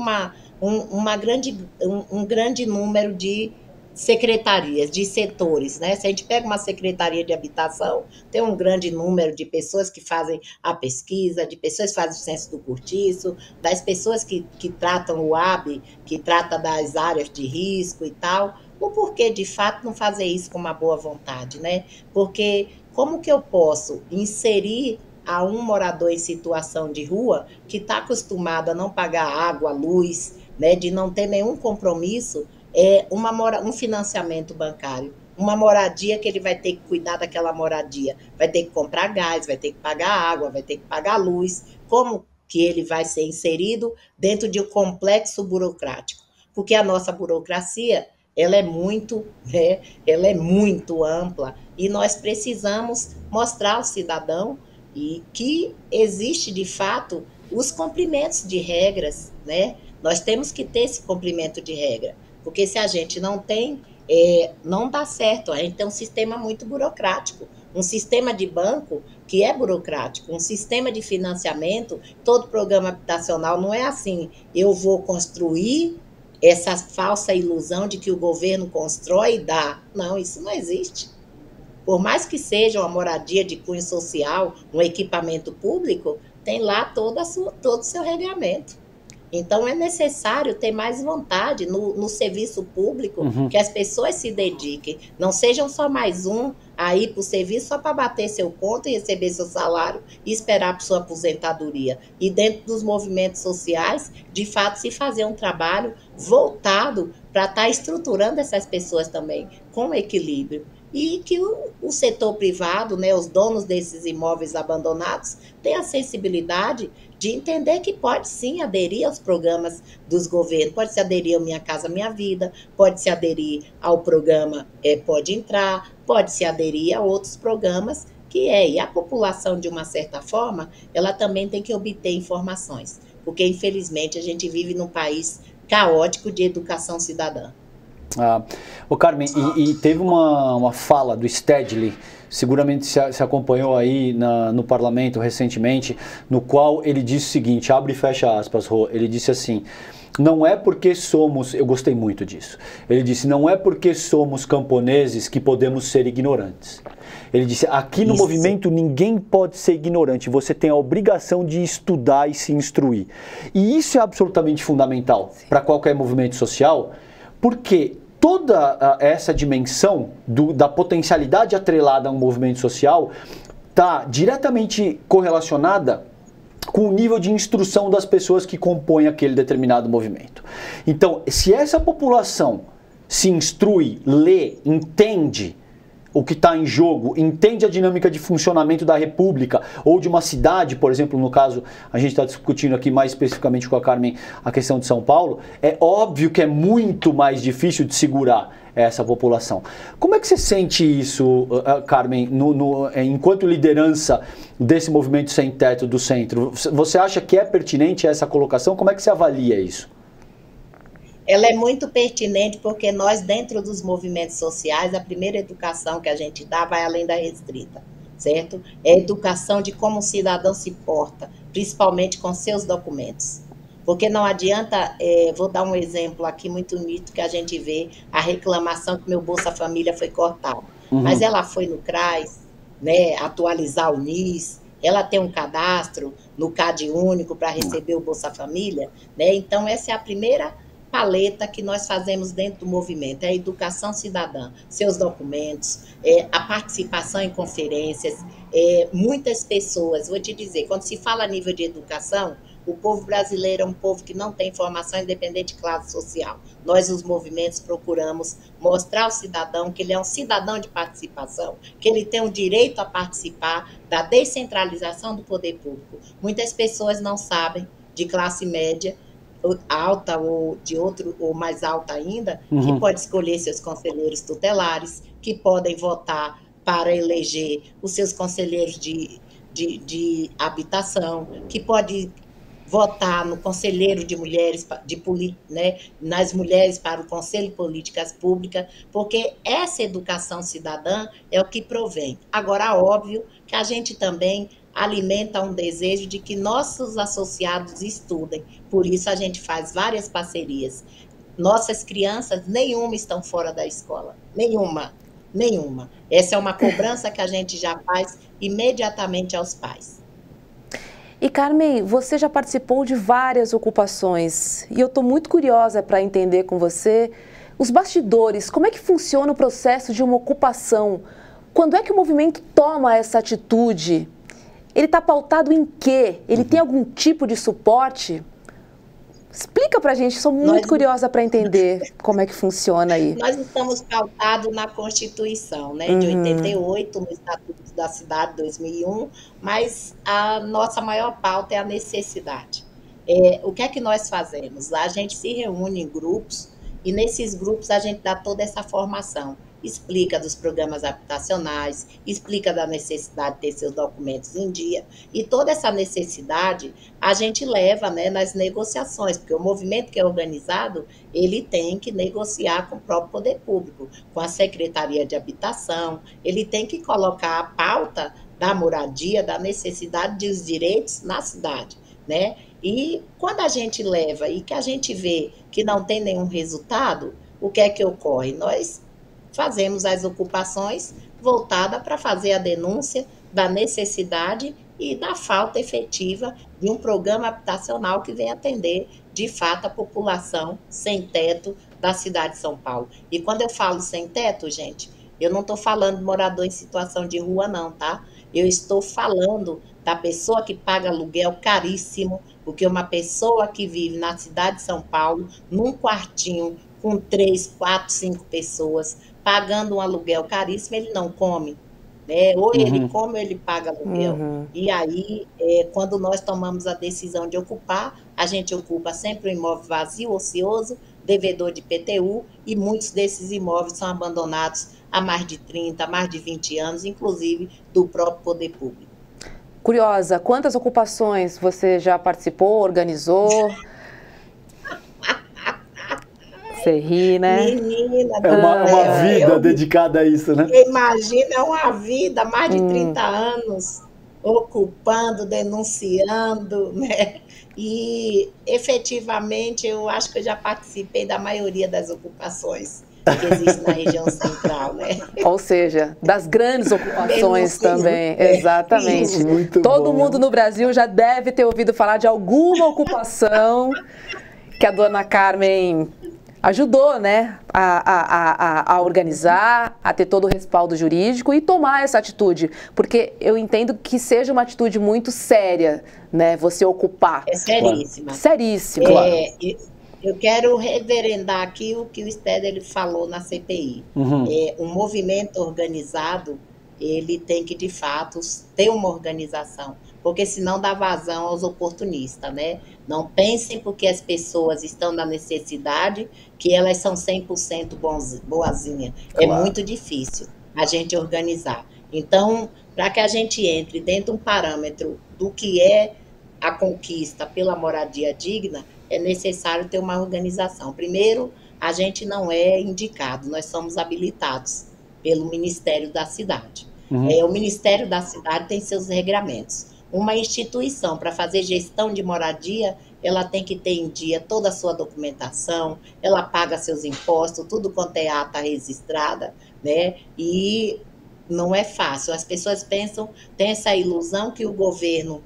[SPEAKER 3] um grande número de secretarias, de setores, né? Se a gente pega uma secretaria de habitação, tem um grande número de pessoas que fazem a pesquisa, de pessoas que fazem o censo do cortiço, das pessoas que tratam o AB, que trata das áreas de risco e tal. O porquê, de fato, não fazer isso com uma boa vontade, né? Porque como que eu posso inserir a um morador em situação de rua que está acostumado a não pagar água, luz, né, de não ter nenhum compromisso, um financiamento bancário, uma moradia que ele vai ter que cuidar daquela moradia, vai ter que comprar gás, vai ter que pagar água, vai ter que pagar luz, como que ele vai ser inserido dentro de um complexo burocrático? Porque a nossa burocracia, ela é muito ampla e nós precisamos mostrar ao cidadão que existe, de fato, os cumprimentos de regras, né? Nós temos que ter esse cumprimento de regra, porque se a gente não tem, não dá certo. A gente tem um sistema muito burocrático, um sistema de banco que é burocrático, um sistema de financiamento, todo programa habitacional não é assim, eu vou construir essa falsa ilusão de que o governo constrói e dá. Não, isso não existe. Por mais que seja uma moradia de cunho social, um equipamento público, tem lá todo o seu regramento. Então, é necessário ter mais vontade no serviço público, que as pessoas se dediquem. Não sejam só mais um a ir para o serviço só para bater seu ponto e receber seu salário e esperar por sua aposentadoria. E dentro dos movimentos sociais, de fato, se fazer um trabalho voltado para estar estruturando essas pessoas também com equilíbrio. E que o setor privado, né, os donos desses imóveis abandonados, tenham a sensibilidade de entender que pode sim aderir aos programas dos governos, pode se aderir ao Minha Casa Minha Vida, pode se aderir ao programa Pode Entrar, pode se aderir a outros programas e a população, de uma certa forma, ela também tem que obter informações, porque infelizmente a gente vive num país caótico de educação cidadã.
[SPEAKER 2] Ô Carmen, e teve uma fala do Stedley, seguramente se acompanhou aí no parlamento recentemente, no qual ele disse o seguinte, abre e fecha aspas, Rô, ele disse assim, não é porque somos, eu gostei muito disso, ele disse, não é porque somos camponeses que podemos ser ignorantes. Ele disse, aqui no movimento ninguém pode ser ignorante, você tem a obrigação de estudar e se instruir. E isso é absolutamente fundamental para qualquer movimento social, porque toda essa dimensão da potencialidade atrelada a um movimento social está diretamente correlacionada com o nível de instrução das pessoas que compõem aquele determinado movimento. Então, se essa população se instrui, lê, entende o que está em jogo, entende a dinâmica de funcionamento da república ou de uma cidade, por exemplo, no caso, a gente está discutindo aqui mais especificamente com a Carmen a questão de São Paulo, é óbvio que é muito mais difícil de segurar essa população. Como é que você sente isso, Carmen, enquanto liderança desse movimento sem teto do centro? Você acha que é pertinente essa colocação? Como é que você avalia isso?
[SPEAKER 3] Ela é muito pertinente porque nós, dentro dos movimentos sociais, a primeira educação que a gente dá vai além da restrita, certo? É a educação de como o cidadão se porta, principalmente com seus documentos. Porque não adianta, vou dar um exemplo aqui muito nítido que a gente vê, a reclamação que meu Bolsa Família foi cortado. Mas ela foi no CRAS, né, atualizar o NIS, ela tem um cadastro no CAD único para receber o Bolsa Família, né? Então essa é a primeira paleta que nós fazemos dentro do movimento, é a educação cidadã, seus documentos, a participação em conferências, muitas pessoas, vou te dizer, quando se fala a nível de educação, o povo brasileiro é um povo que não tem formação independente de classe social. Nós, os movimentos, procuramos mostrar ao cidadão que ele é um cidadão de participação, que ele tem o direito a participar da descentralização do poder público. Muitas pessoas não sabem, de classe média, alta ou de outro, ou mais alta ainda, que pode escolher seus conselheiros tutelares, que podem votar para eleger os seus conselheiros de habitação, que pode votar no conselheiro de mulheres, né, nas mulheres para o Conselho de Políticas Públicas, porque essa educação cidadã é o que provém. Agora, óbvio que a gente também alimenta um desejo de que nossos associados estudem, por isso a gente faz várias parcerias. Nossas crianças, nenhuma estão fora da escola, nenhuma. Essa é uma cobrança que a gente já faz imediatamente aos pais.
[SPEAKER 1] E Carmen, você já participou de várias ocupações e eu estou muito curiosa para entender com você os bastidores, como é que funciona o processo de uma ocupação? Quando é que o movimento toma essa atitude? Ele está pautado em quê? Ele tem algum tipo de suporte? Explica para a gente, sou muito curiosa para entender como é que funciona aí.
[SPEAKER 3] Nós estamos pautados na Constituição, né, de 88, no Estatuto da Cidade, 2001, mas a nossa maior pauta é a necessidade. O que é que nós fazemos? A gente se reúne em grupos e nesses grupos a gente dá toda essa formação. Explica dos programas habitacionais, explica da necessidade de ter seus documentos em dia, e toda essa necessidade a gente leva, né, nas negociações, porque o movimento que é organizado, ele tem que negociar com o próprio poder público, com a Secretaria de Habitação, ele tem que colocar a pauta da moradia, da necessidade dos direitos na cidade, né? E quando a gente leva e que a gente vê que não tem nenhum resultado, o que é que ocorre? Nós fazemos as ocupações voltadas para fazer a denúncia da necessidade e da falta efetiva de um programa habitacional que venha atender, de fato, a população sem teto da cidade de São Paulo. E quando eu falo sem teto, gente, eu não estou falando de morador em situação de rua, não, tá? Eu estou falando da pessoa que paga aluguel caríssimo, porque uma pessoa que vive na cidade de São Paulo, num quartinho com 3, 4, 5 pessoas, pagando um aluguel caríssimo, ele não come, né? Ou ele come ou ele paga aluguel. E aí, quando nós tomamos a decisão de ocupar, a gente ocupa sempre um imóvel vazio, ocioso, devedor de IPTU, e muitos desses imóveis são abandonados há mais de 30, mais de 20 anos, inclusive do próprio poder público.
[SPEAKER 1] Curiosa, quantas ocupações você já participou, organizou? Você ri, né?
[SPEAKER 3] Menina,
[SPEAKER 2] é uma vida dedicada a isso, né?
[SPEAKER 3] Imagina, é uma vida, mais de 30 anos, ocupando, denunciando, né? E, efetivamente, eu acho que eu já participei da maioria das ocupações que existem na região central, né?
[SPEAKER 1] Ou seja, das grandes ocupações também, exatamente. Todo mundo no Brasil já deve ter ouvido falar de alguma ocupação que a dona Carmen ajudou, né, a organizar, a ter todo o respaldo jurídico e tomar essa atitude, porque eu entendo que seja uma atitude muito séria, né, você ocupar.
[SPEAKER 3] É seríssima.
[SPEAKER 1] Seríssima.
[SPEAKER 3] Eu quero reverendar aqui o que o Stedley falou na CPI. Um movimento organizado, ele tem que, de fato, ter uma organização, porque senão dá vazão aos oportunistas, né? Não pensem porque as pessoas estão na necessidade que elas são 100% boazinhas. É muito difícil a gente organizar. Então, para que a gente entre dentro de um parâmetro do que é a conquista pela moradia digna, é necessário ter uma organização. Primeiro, a gente não é indicado, nós somos habilitados pelo Ministério da Cidade. O Ministério da Cidade tem seus regramentos. Uma instituição, para fazer gestão de moradia, ela tem que ter em dia toda a sua documentação, ela paga seus impostos, tudo quanto é ata registrada, né? E não é fácil. As pessoas pensam, tem essa ilusão que o governo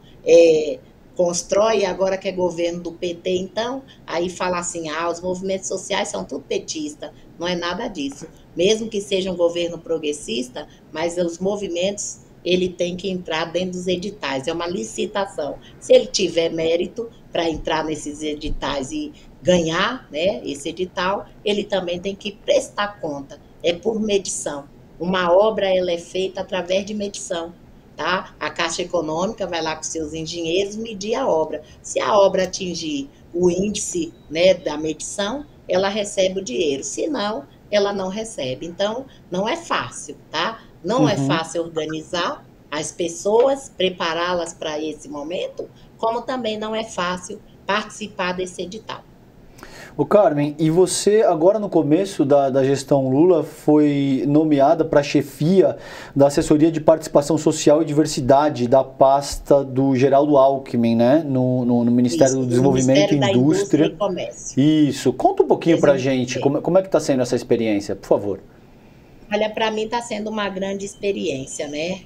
[SPEAKER 3] constrói, agora que é governo do PT, então, aí fala assim, os movimentos sociais são tudo petista. Não é nada disso. Mesmo que seja um governo progressista, mas os movimentos, ele tem que entrar dentro dos editais, é uma licitação. Se ele tiver mérito para entrar nesses editais e ganhar, né, esse edital, ele também tem que prestar conta, é por medição. Uma obra, ela é feita através de medição. Tá? A Caixa Econômica vai lá com seus engenheiros medir a obra. Se a obra atingir o índice, né, da medição, ela recebe o dinheiro. Se não, ela não recebe. Então, não é fácil, tá? Não é fácil organizar as pessoas, prepará-las para esse momento, como também não é fácil participar desse edital.
[SPEAKER 2] Ô Carmen, e você agora no começo da gestão Lula foi nomeada para a chefia da assessoria de participação social e diversidade da pasta do Geraldo Alckmin, né? No Ministério do Desenvolvimento e Indústria
[SPEAKER 3] e Comércio.
[SPEAKER 2] Isso. Conta um pouquinho para a gente, como é que está sendo essa experiência, por favor.
[SPEAKER 3] Olha, para mim está sendo uma grande experiência, né?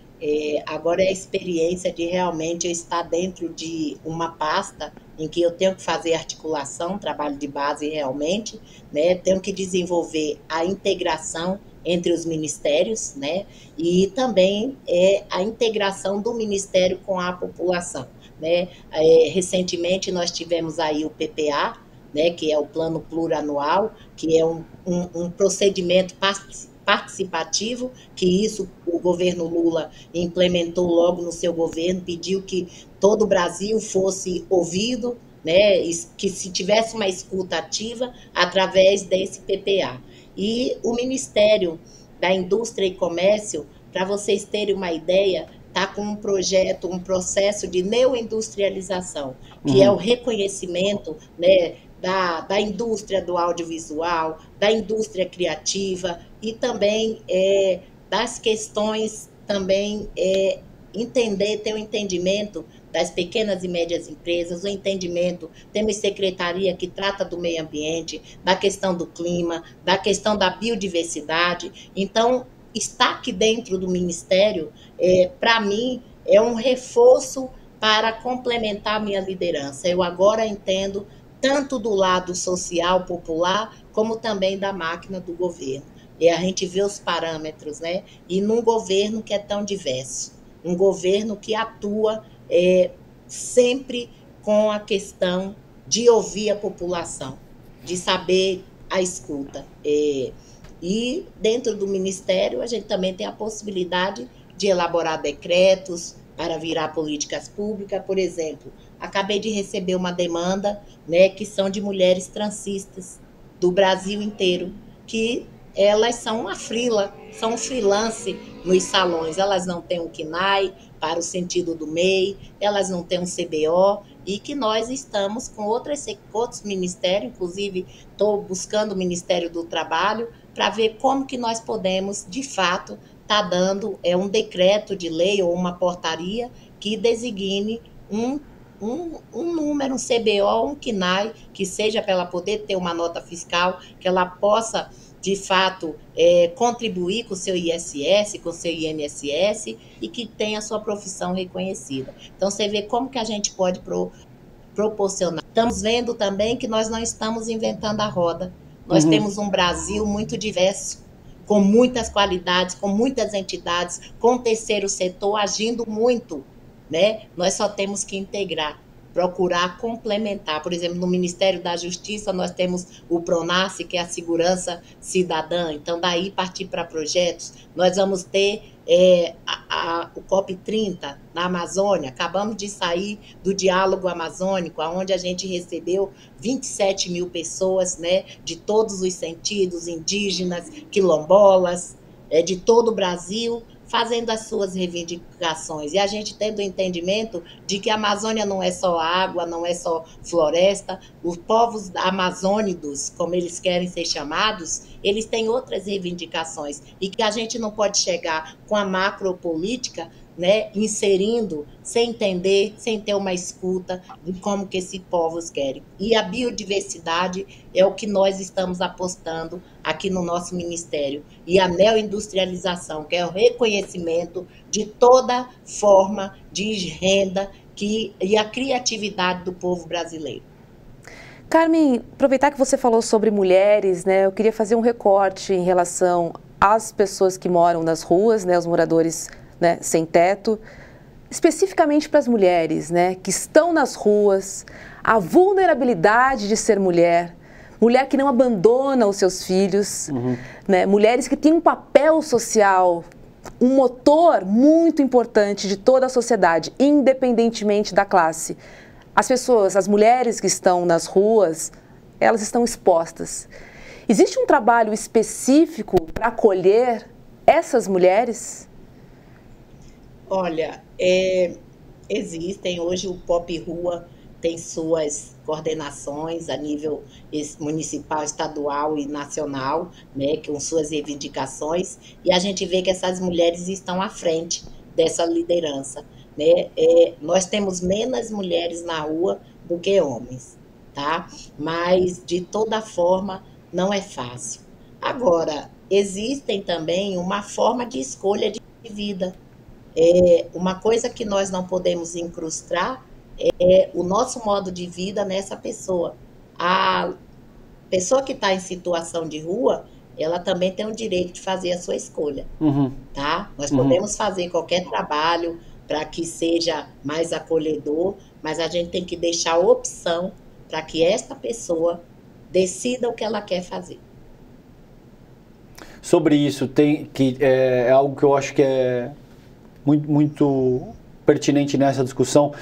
[SPEAKER 3] Agora é a experiência de realmente eu estar dentro de uma pasta em que eu tenho que fazer articulação, trabalho de base realmente, né? Tenho que desenvolver a integração entre os ministérios, né? E também a integração do ministério com a população, né? Recentemente nós tivemos aí o PPA, né? Que é o Plano Plurianual, que é um procedimento participativo, que isso o governo Lula implementou logo no seu governo, pediu que todo o Brasil fosse ouvido, né, que se tivesse uma escuta ativa através desse PPA. E o Ministério da Indústria e Comércio, para vocês terem uma ideia, está com um projeto, um processo de neoindustrialização, que é o reconhecimento, né, da indústria do audiovisual, da indústria criativa e também das questões, também ter um entendimento das pequenas e médias empresas, o entendimento, temos secretaria que trata do meio ambiente, da questão do clima, da questão da biodiversidade. Então, estar aqui dentro do Ministério, para mim, é um reforço para complementar a minha liderança. Eu agora entendo tanto do lado social, popular, como também da máquina do governo. E a gente vê os parâmetros, né? E num governo que é tão diverso, um governo que atua sempre com a questão de ouvir a população, de saber a escuta. E dentro do Ministério, a gente também tem a possibilidade de elaborar decretos para virar políticas públicas. Por exemplo, acabei de receber uma demanda, né, que são de mulheres transistas do Brasil inteiro, que elas são uma frila, são um freelance nos salões, elas não têm um KNAI para o sentido do MEI, elas não têm um CBO, e que nós estamos com outros ministérios, inclusive estou buscando o Ministério do Trabalho, para ver como que nós podemos, de fato, estar dando um decreto de lei ou uma portaria que designe um número, um CBO, um KNAI, que seja para ela poder ter uma nota fiscal, que ela possa, de fato, contribuir com o seu ISS, com o seu INSS, e que tenha a sua profissão reconhecida. Então, você vê como que a gente pode proporcionar. Estamos vendo também que nós não estamos inventando a roda. Nós temos um Brasil muito diverso, com muitas qualidades, com muitas entidades, com o terceiro setor agindo muito, né? Nós só temos que integrar, procurar complementar. Por exemplo, no Ministério da Justiça, nós temos o PRONASSE, que é a Segurança Cidadã. Então, daí partir para projetos. Nós vamos ter o COP30 na Amazônia. Acabamos de sair do Diálogo Amazônico, onde a gente recebeu 27 mil pessoas, né, de todos os sentidos, indígenas, quilombolas, de todo o Brasil, fazendo as suas reivindicações. E a gente tendo o entendimento de que a Amazônia não é só água, não é só floresta. Os povos amazônicos, como eles querem ser chamados, eles têm outras reivindicações. E que a gente não pode chegar com a macropolítica, né, inserindo, sem entender, sem ter uma escuta de como que esses povos querem. E a biodiversidade é o que nós estamos apostando aqui no nosso ministério. E a neoindustrialização, que é o reconhecimento de toda forma de renda e a criatividade do povo brasileiro.
[SPEAKER 1] Carmen, aproveitar que você falou sobre mulheres, né, eu queria fazer um recorte em relação às pessoas que moram nas ruas, né, os moradores, né, sem teto, especificamente para as mulheres, né, que estão nas ruas, a vulnerabilidade de ser mulher, mulher que não abandona os seus filhos, né, mulheres que têm um papel social, um motor muito importante de toda a sociedade, independentemente da classe. As pessoas, as mulheres que estão nas ruas, elas estão expostas. Existe um trabalho específico para acolher essas mulheres?
[SPEAKER 3] Olha, existem. Hoje o Pop Rua tem suas coordenações a nível municipal, estadual e nacional, né, com suas reivindicações, e a gente vê que essas mulheres estão à frente dessa liderança, né? Nós temos menos mulheres na rua do que homens, tá? Mas, de toda forma, não é fácil. Agora, existem também uma forma de escolha de vida. Uma coisa que nós não podemos incrustar é o nosso modo de vida nessa pessoa. A pessoa que está em situação de rua, ela também tem o direito de fazer a sua escolha, tá? Nós podemos fazer qualquer trabalho para que seja mais acolhedor, mas a gente tem que deixar a opção para que esta pessoa decida o que ela quer fazer.
[SPEAKER 2] Sobre isso, é algo que eu acho que é muito pertinente nessa discussão,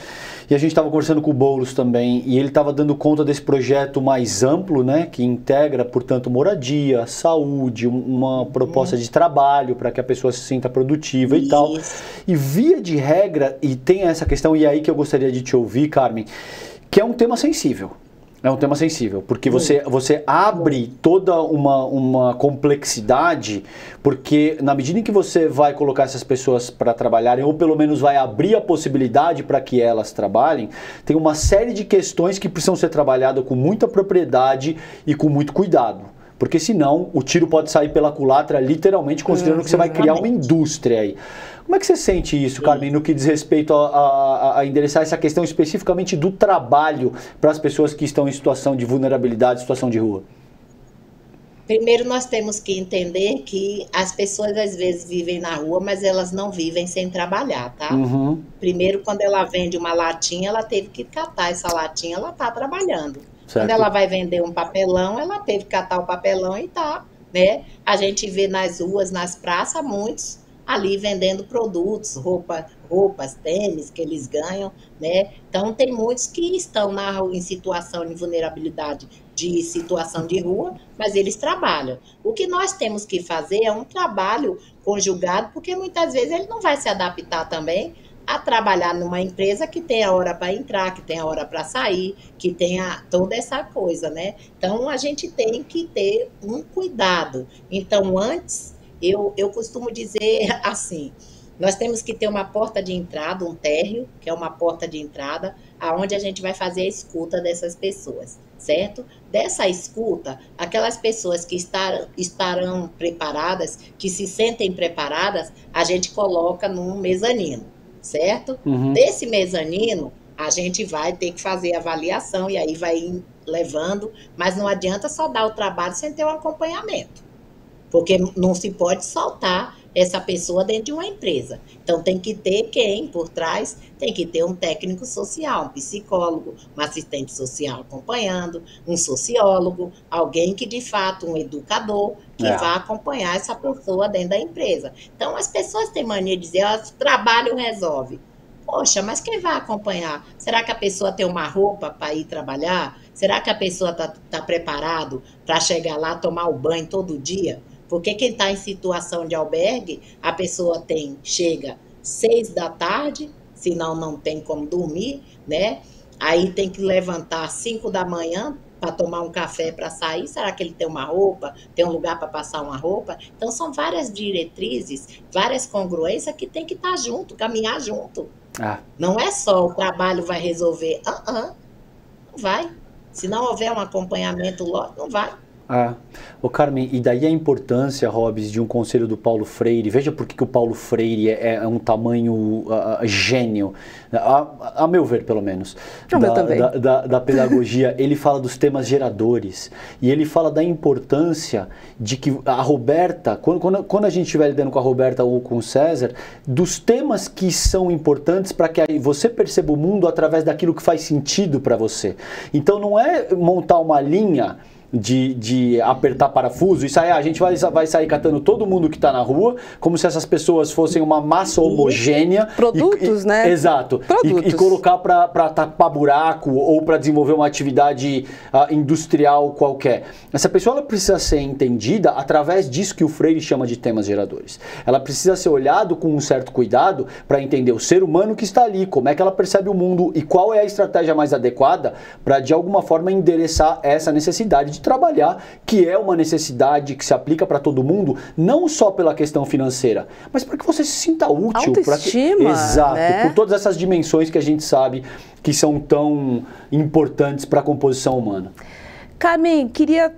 [SPEAKER 2] e a gente estava conversando com o Boulos também, e ele estava dando conta desse projeto mais amplo, né, que integra, portanto, moradia, saúde, uma proposta de trabalho para que a pessoa se sinta produtiva e tal. E via de regra, e tem essa questão, e é aí que eu gostaria de te ouvir, Carmen, que é um tema sensível. É um tema sensível, porque você abre toda uma complexidade, porque na medida em que você vai colocar essas pessoas para trabalharem, ou pelo menos vai abrir a possibilidade para que elas trabalhem, tem uma série de questões que precisam ser trabalhadas com muita propriedade e com muito cuidado. Porque senão o tiro pode sair pela culatra, literalmente, considerando que você vai criar uma indústria aí. Como é que você sente isso, Carmen, no que diz respeito a endereçar essa questão especificamente do trabalho para as pessoas que estão em situação de vulnerabilidade, situação de rua?
[SPEAKER 3] Primeiro, nós temos que entender que as pessoas às vezes vivem na rua, mas elas não vivem sem trabalhar, tá? Primeiro, quando ela vende uma latinha, ela teve que catar essa latinha, ela está trabalhando. Certo. Quando ela vai vender um papelão, ela teve que catar o papelão e tá, né? A gente vê nas ruas, nas praças, muitos ali vendendo produtos, roupas, tênis que eles ganham, né? Então, tem muitos que estão em situação de vulnerabilidade, de situação de rua, mas eles trabalham. O que nós temos que fazer é um trabalho conjugado, porque muitas vezes ele não vai se adaptar também a trabalhar numa empresa que tem a hora para entrar, que tem a hora para sair, que tenha toda essa coisa, né? Então, a gente tem que ter um cuidado. Então, antes, eu costumo dizer assim, nós temos que ter uma porta de entrada, um térreo, que é uma porta de entrada, aonde a gente vai fazer a escuta dessas pessoas, certo? Dessa escuta, aquelas pessoas que estarão preparadas, que se sentem preparadas, a gente coloca num mezanino, certo? Desse mezanino, a gente vai ter que fazer avaliação e aí vai levando, mas não adianta só dar o trabalho sem ter um acompanhamento, porque não se pode soltar essa pessoa dentro de uma empresa. Então, tem que ter quem por trás, tem que ter um técnico social, um psicólogo, um assistente social acompanhando, um sociólogo, alguém que, de fato, um educador, que vá acompanhar essa pessoa dentro da empresa. Então, as pessoas têm mania de dizer, trabalho resolve. Poxa, mas quem vai acompanhar? Será que a pessoa tem uma roupa para ir trabalhar? Será que a pessoa está preparado para chegar lá, tomar o banho todo dia? Porque quem está em situação de albergue, a pessoa chega 6 da tarde, senão não tem como dormir, né? Aí tem que levantar 5 da manhã para tomar um café para sair. Será que ele tem uma roupa? Tem um lugar para passar uma roupa? Então, são várias diretrizes, várias congruências que tem que estar junto, caminhar junto. Não é só o trabalho vai resolver. Não vai. Se não houver um acompanhamento logo, não vai.
[SPEAKER 2] Ô Carmen, e daí a importância, Robes, de um conselho do Paulo Freire. Veja por que o Paulo Freire é um tamanho gênio, a meu ver, pelo menos, da pedagogia. Ele fala dos temas geradores e ele fala da importância de que a Roberta, quando a gente estiver lidando com a Roberta ou com o César, dos temas que são importantes para que você perceba o mundo através daquilo que faz sentido para você. Então não é montar uma linha de apertar parafuso e sair, a gente vai sair catando todo mundo que está na rua, como se essas pessoas fossem uma massa homogênea.
[SPEAKER 1] Produtos, né?
[SPEAKER 2] Exato.
[SPEAKER 1] Produtos.
[SPEAKER 2] E colocar para tapar buraco ou para desenvolver uma atividade industrial qualquer. Essa pessoa ela precisa ser entendida através disso que o Freire chama de temas geradores. Ela precisa ser olhado com um certo cuidado para entender o ser humano que está ali, como é que ela percebe o mundo e qual é a estratégia mais adequada para, de alguma forma, endereçar essa necessidade de trabalhar, que é uma necessidade que se aplica para todo mundo, não só pela questão financeira, mas para que você se sinta útil.
[SPEAKER 1] Autoestima,
[SPEAKER 2] Exato,
[SPEAKER 1] né?
[SPEAKER 2] Por todas essas dimensões que a gente sabe que são tão importantes para a composição humana.
[SPEAKER 1] Carmen, queria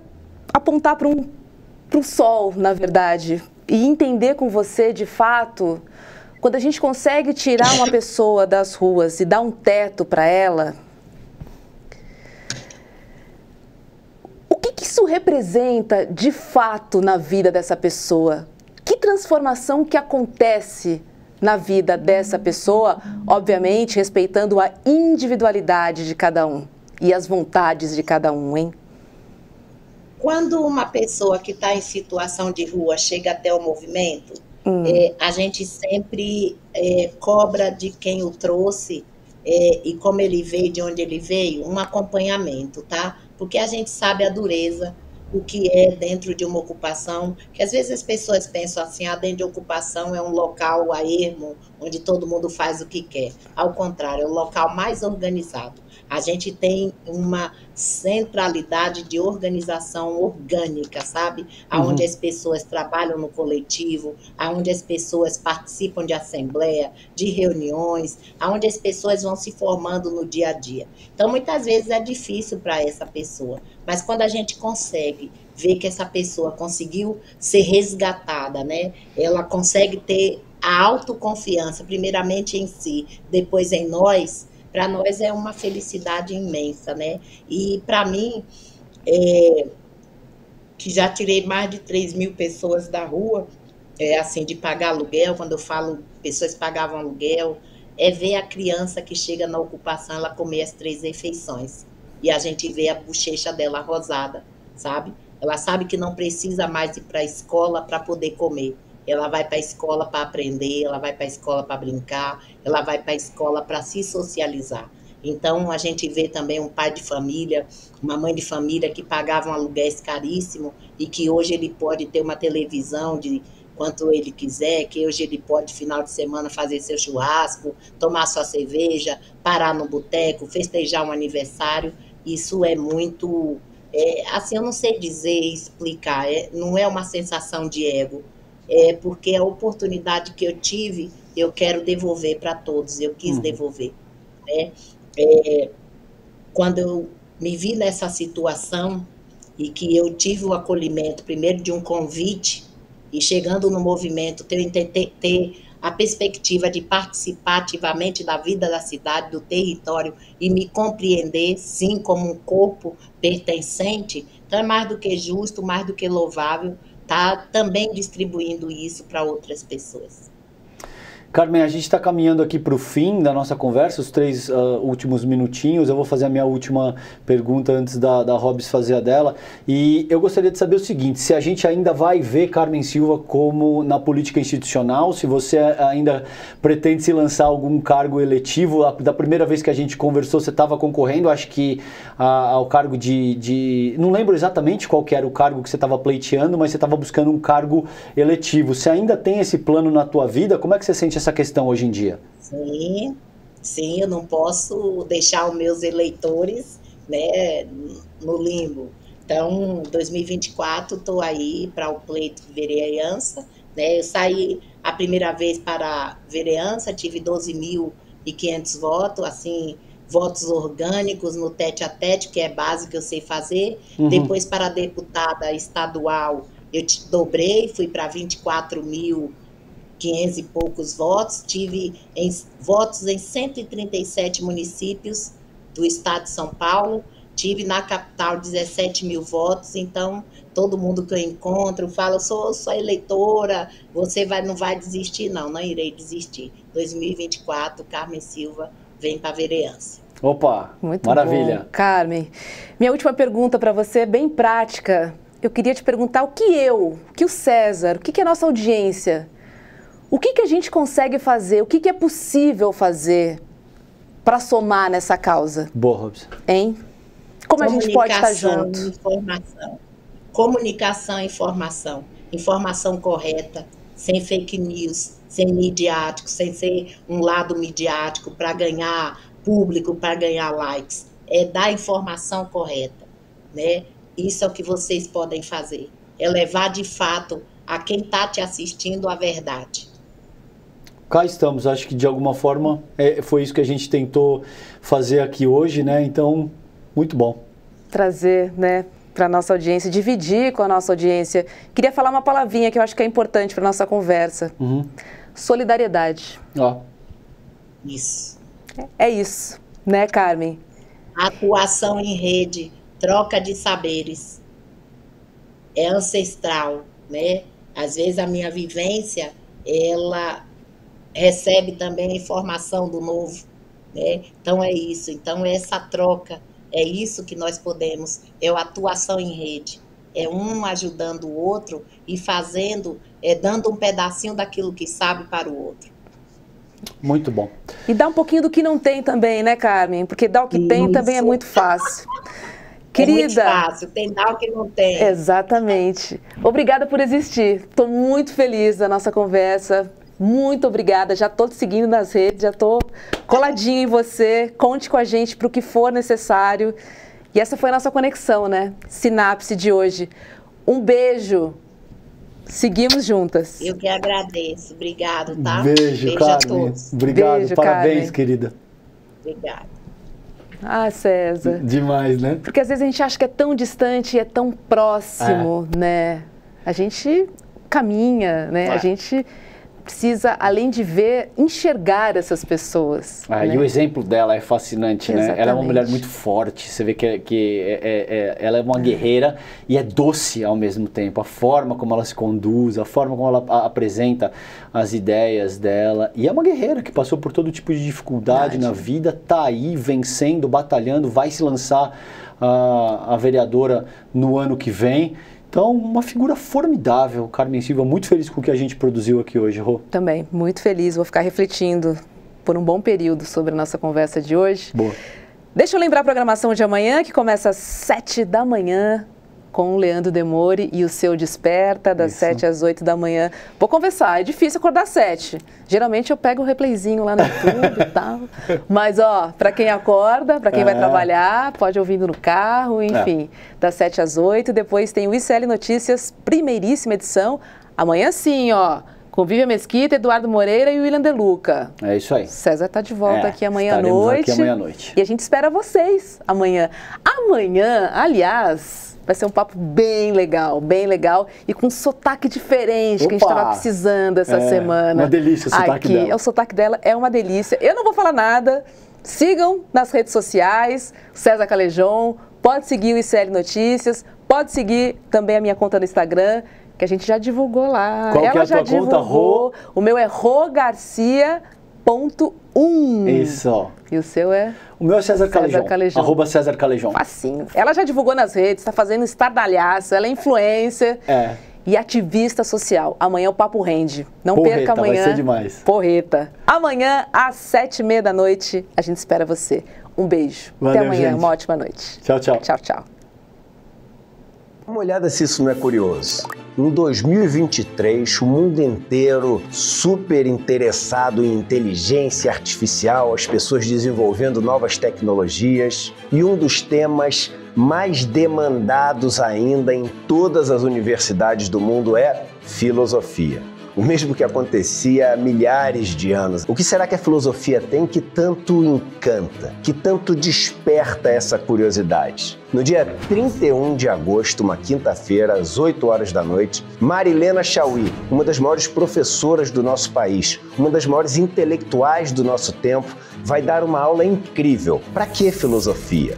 [SPEAKER 1] apontar para o sol, na verdade, e entender com você, de fato, quando a gente consegue tirar uma pessoa das ruas e dar um teto para ela, o que isso representa de fato na vida dessa pessoa? Que transformação que acontece na vida dessa pessoa, obviamente respeitando a individualidade de cada um e as vontades de cada um, hein?
[SPEAKER 3] Quando uma pessoa que está em situação de rua chega até o movimento, a gente sempre cobra de quem o trouxe e como ele veio, de onde ele veio, um acompanhamento, tá? Porque a gente sabe a dureza, o que é dentro de uma ocupação, que às vezes as pessoas pensam assim, dentro de ocupação é um local a ermo, onde todo mundo faz o que quer. Ao contrário, é o local mais organizado. A gente tem uma centralidade de organização orgânica, sabe? Onde as pessoas trabalham no coletivo, onde as pessoas participam de assembleia, de reuniões, onde as pessoas vão se formando no dia a dia. Então, muitas vezes é difícil para essa pessoa, mas quando a gente consegue ver que essa pessoa conseguiu ser resgatada, né? Ela consegue ter a autoconfiança, primeiramente em si, depois em nós. Para nós é uma felicidade imensa, né? E para mim, que já tirei mais de 3.000 pessoas da rua, assim, de pagar aluguel, quando eu falo pessoas pagavam aluguel, é ver a criança que chega na ocupação, ela comer as 3 refeições. E a gente vê a bochecha dela rosada, sabe? Ela sabe que não precisa mais ir para a escola para poder comer. ela vai para a escola para aprender, ela vai para a escola para brincar, ela vai para a escola para se socializar. Então, a gente vê também um pai de família, uma mãe de família que pagava um aluguel caríssimo e que hoje ele pode ter uma televisão de quanto ele quiser, que hoje ele pode, final de semana, fazer seu churrasco, tomar sua cerveja, parar no boteco, festejar um aniversário. Isso é muito... assim, eu não sei dizer, explicar, não é uma sensação de ego, é porque a oportunidade que eu tive, eu quero devolver para todos, eu quis devolver, né? Quando eu me vi nessa situação e que eu tive o acolhimento, primeiro de um convite, e chegando no movimento, ter a perspectiva de participar ativamente da vida da cidade, do território, e me compreender, sim, como um corpo pertencente, então é mais do que justo, mais do que louvável, tá também distribuindo isso para outras pessoas.
[SPEAKER 2] Carmen, a gente está caminhando aqui para o fim da nossa conversa, os 3 últimos minutinhos. Eu vou fazer a minha última pergunta antes da Robs fazer a dela. E eu gostaria de saber o seguinte, se a gente ainda vai ver Carmen Silva como na política institucional, se você ainda pretende se lançar algum cargo eletivo. Da primeira vez que a gente conversou, você estava concorrendo, acho que ao cargo não lembro exatamente qual que era o cargo que você estava pleiteando, mas você estava buscando um cargo eletivo. Você ainda tem esse plano na tua vida? Como é que você sente essa questão hoje em dia?
[SPEAKER 3] Sim, eu não posso deixar os meus eleitores, né, no limbo. Então, 2024, estou aí para o pleito de vereança, né? Eu saí a primeira vez para a vereança, tive 12.500 votos, assim, votos orgânicos no tete-a-tete, que é básico que eu sei fazer. Depois, para a deputada estadual, eu dobrei, fui para 24.500 e poucos votos, tive votos em 137 municípios do estado de São Paulo, tive na capital 17.000 votos, então todo mundo que eu encontro fala, sou eleitora, você não vai desistir? Não irei desistir. 2024, Carmen Silva vem para a vereança.
[SPEAKER 2] Opa, muito maravilha.
[SPEAKER 1] Bom. Carmen, minha última pergunta para você é bem prática. Eu queria te perguntar o que o César, o que a nossa audiência... O que a gente consegue fazer? O que é possível fazer para somar nessa causa?
[SPEAKER 2] Boa, Robs.
[SPEAKER 1] Hein? Como a gente pode estar junto?
[SPEAKER 3] Comunicação e informação. Informação correta, sem fake news, sem midiático, sem ser um lado midiático para ganhar público, para ganhar likes. É dar informação correta, né? Isso é o que vocês podem fazer. É levar de fato a quem está te assistindo a verdade.
[SPEAKER 2] Cá estamos, acho que de alguma forma foi isso que a gente tentou fazer aqui hoje, né? Então, muito bom.
[SPEAKER 1] Trazer, né, para a nossa audiência, dividir com a nossa audiência. Queria falar uma palavrinha que eu acho que é importante para a nossa conversa. Solidariedade.
[SPEAKER 3] Isso.
[SPEAKER 1] É isso, né, Carmen?
[SPEAKER 3] Atuação em rede, troca de saberes. É ancestral, né? Às vezes a minha vivência, ela recebe também a informação do novo, né? Então é isso, então essa troca, é isso que nós podemos, é a atuação em rede, é um ajudando o outro e fazendo, dando um pedacinho daquilo que sabe para o outro.
[SPEAKER 2] Muito bom.
[SPEAKER 1] E dá um pouquinho do que não tem também, né, Carmen? Porque dar o que tem também é muito fácil. Querida,
[SPEAKER 3] é muito fácil, tem dar o que não tem.
[SPEAKER 1] Exatamente. Obrigada por existir. Estou muito feliz da nossa conversa. Muito obrigada. Já estou te seguindo nas redes, já estou coladinha em você. Conte com a gente para o que for necessário. E essa foi a nossa conexão, né? Sinapse de hoje. Um beijo. Seguimos juntas.
[SPEAKER 3] Eu que agradeço. Obrigado, tá?
[SPEAKER 2] Beijo, Carmen. A todos. Obrigado. Beijo, parabéns, Carmen. Querida.
[SPEAKER 3] Obrigada.
[SPEAKER 1] Ah, César.
[SPEAKER 2] Demais, né?
[SPEAKER 1] Porque às vezes a gente acha que é tão distante e é tão próximo, né? A gente caminha, né? A gente precisa, além de ver, enxergar essas pessoas.
[SPEAKER 2] Né? E o exemplo dela é fascinante, né? Ela é uma mulher muito forte, você vê que ela é uma guerreira e é doce ao mesmo tempo. A forma como ela se conduz, a forma como ela apresenta as ideias dela. E é uma guerreira que passou por todo tipo de dificuldade na vida, tá aí vencendo, batalhando, vai se lançar a vereadora no ano que vem. Então, uma figura formidável, Carmen Silva, muito feliz com o que a gente produziu aqui hoje, Rô.
[SPEAKER 1] Também, muito feliz, vou ficar refletindo por um bom período sobre a nossa conversa de hoje.
[SPEAKER 2] Boa.
[SPEAKER 1] Deixa eu lembrar a programação de amanhã, que começa às 7 da manhã, com o Leandro Demore e o Seu Desperta, das 7 às 8 da manhã. Vou conversar, é difícil acordar às 7. Geralmente eu pego o replayzinho lá no YouTube e tal. Mas, ó, para quem acorda, para quem vai trabalhar, pode ouvindo no carro, enfim, das 7 às 8. Depois tem o ICL Notícias, primeiríssima edição. Amanhã sim, ó, com Vivian Mesquita, Eduardo Moreira e o William De Luca.
[SPEAKER 2] É isso aí.
[SPEAKER 1] César está de volta aqui amanhã à noite.
[SPEAKER 2] Aqui amanhã à noite.
[SPEAKER 1] E a gente espera vocês amanhã. Amanhã, aliás, vai ser um papo bem legal e com um sotaque diferente. Opa! Que a gente estava precisando essa semana.
[SPEAKER 2] Uma delícia o sotaque dela.
[SPEAKER 1] O sotaque dela é uma delícia. Eu não vou falar nada. Sigam nas redes sociais, César Calejon, pode seguir o ICL Notícias, pode seguir também a minha conta no Instagram, que a gente já divulgou lá.
[SPEAKER 2] Qual que é a tua
[SPEAKER 1] divulgou.
[SPEAKER 2] Conta, Rô?
[SPEAKER 1] O meu é rogarcia.1.
[SPEAKER 2] Isso.
[SPEAKER 1] E o seu é?
[SPEAKER 2] O meu é César Calejon. @ César Calejon.
[SPEAKER 1] Facinho. Ela já divulgou nas redes, está fazendo estardalhaço, ela é influencer e ativista social. Amanhã o papo rende. Não perca amanhã.
[SPEAKER 2] Vai ser demais.
[SPEAKER 1] Porreta. Amanhã, às 7h30 da noite, a gente espera você. Um beijo.
[SPEAKER 2] Valeu,
[SPEAKER 1] até amanhã.
[SPEAKER 2] Gente.
[SPEAKER 1] Uma ótima noite.
[SPEAKER 2] Tchau, tchau.
[SPEAKER 1] Tchau, tchau.
[SPEAKER 4] Dá uma olhada se isso não é curioso. Em 2023, o mundo inteiro super interessado em inteligência artificial, as pessoas desenvolvendo novas tecnologias, e um dos temas mais demandados ainda em todas as universidades do mundo é filosofia. O mesmo que acontecia há milhares de anos. O que será que a filosofia tem que tanto encanta, que tanto desperta essa curiosidade? No dia 31 de agosto, uma quinta-feira, às 8 horas da noite, Marilena Chauí, uma das maiores professoras do nosso país, uma das maiores intelectuais do nosso tempo, vai dar uma aula incrível. Para que filosofia?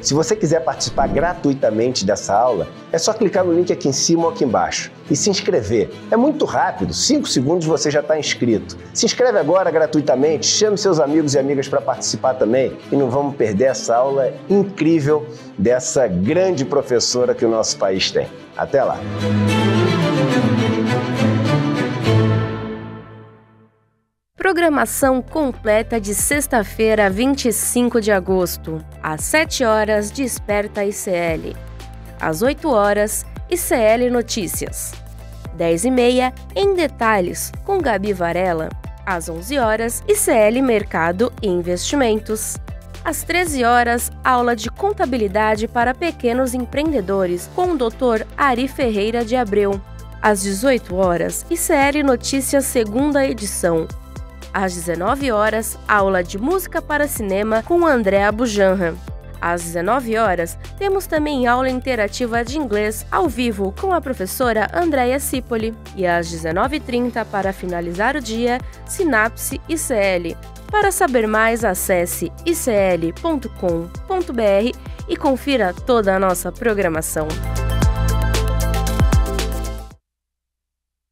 [SPEAKER 4] Se você quiser participar gratuitamente dessa aula, é só clicar no link aqui em cima ou aqui embaixo e se inscrever. É muito rápido, 5 segundos você já está inscrito. Se inscreve agora gratuitamente, chame seus amigos e amigas para participar também e não vamos perder essa aula incrível dessa grande professora que o nosso país tem. Até lá!
[SPEAKER 5] Programação completa de sexta-feira, 25 de agosto. Às 7 horas, Desperta ICL. Às 8 horas, ICL Notícias. 10h30, Em Detalhes, com Gabi Varela. Às 11 horas, ICL Mercado e Investimentos. Às 13 horas, aula de contabilidade para pequenos empreendedores, com o Dr. Ari Ferreira de Abreu. Às 18 horas, ICL Notícias, segunda edição. Às 19 horas, aula de música para cinema com André Abujanra. Às 19 horas, temos também aula interativa de inglês ao vivo com a professora Andréia Cipoli. E às 19h30, para finalizar o dia, Sinapse ICL. Para saber mais, acesse icl.com.br e confira toda a nossa programação.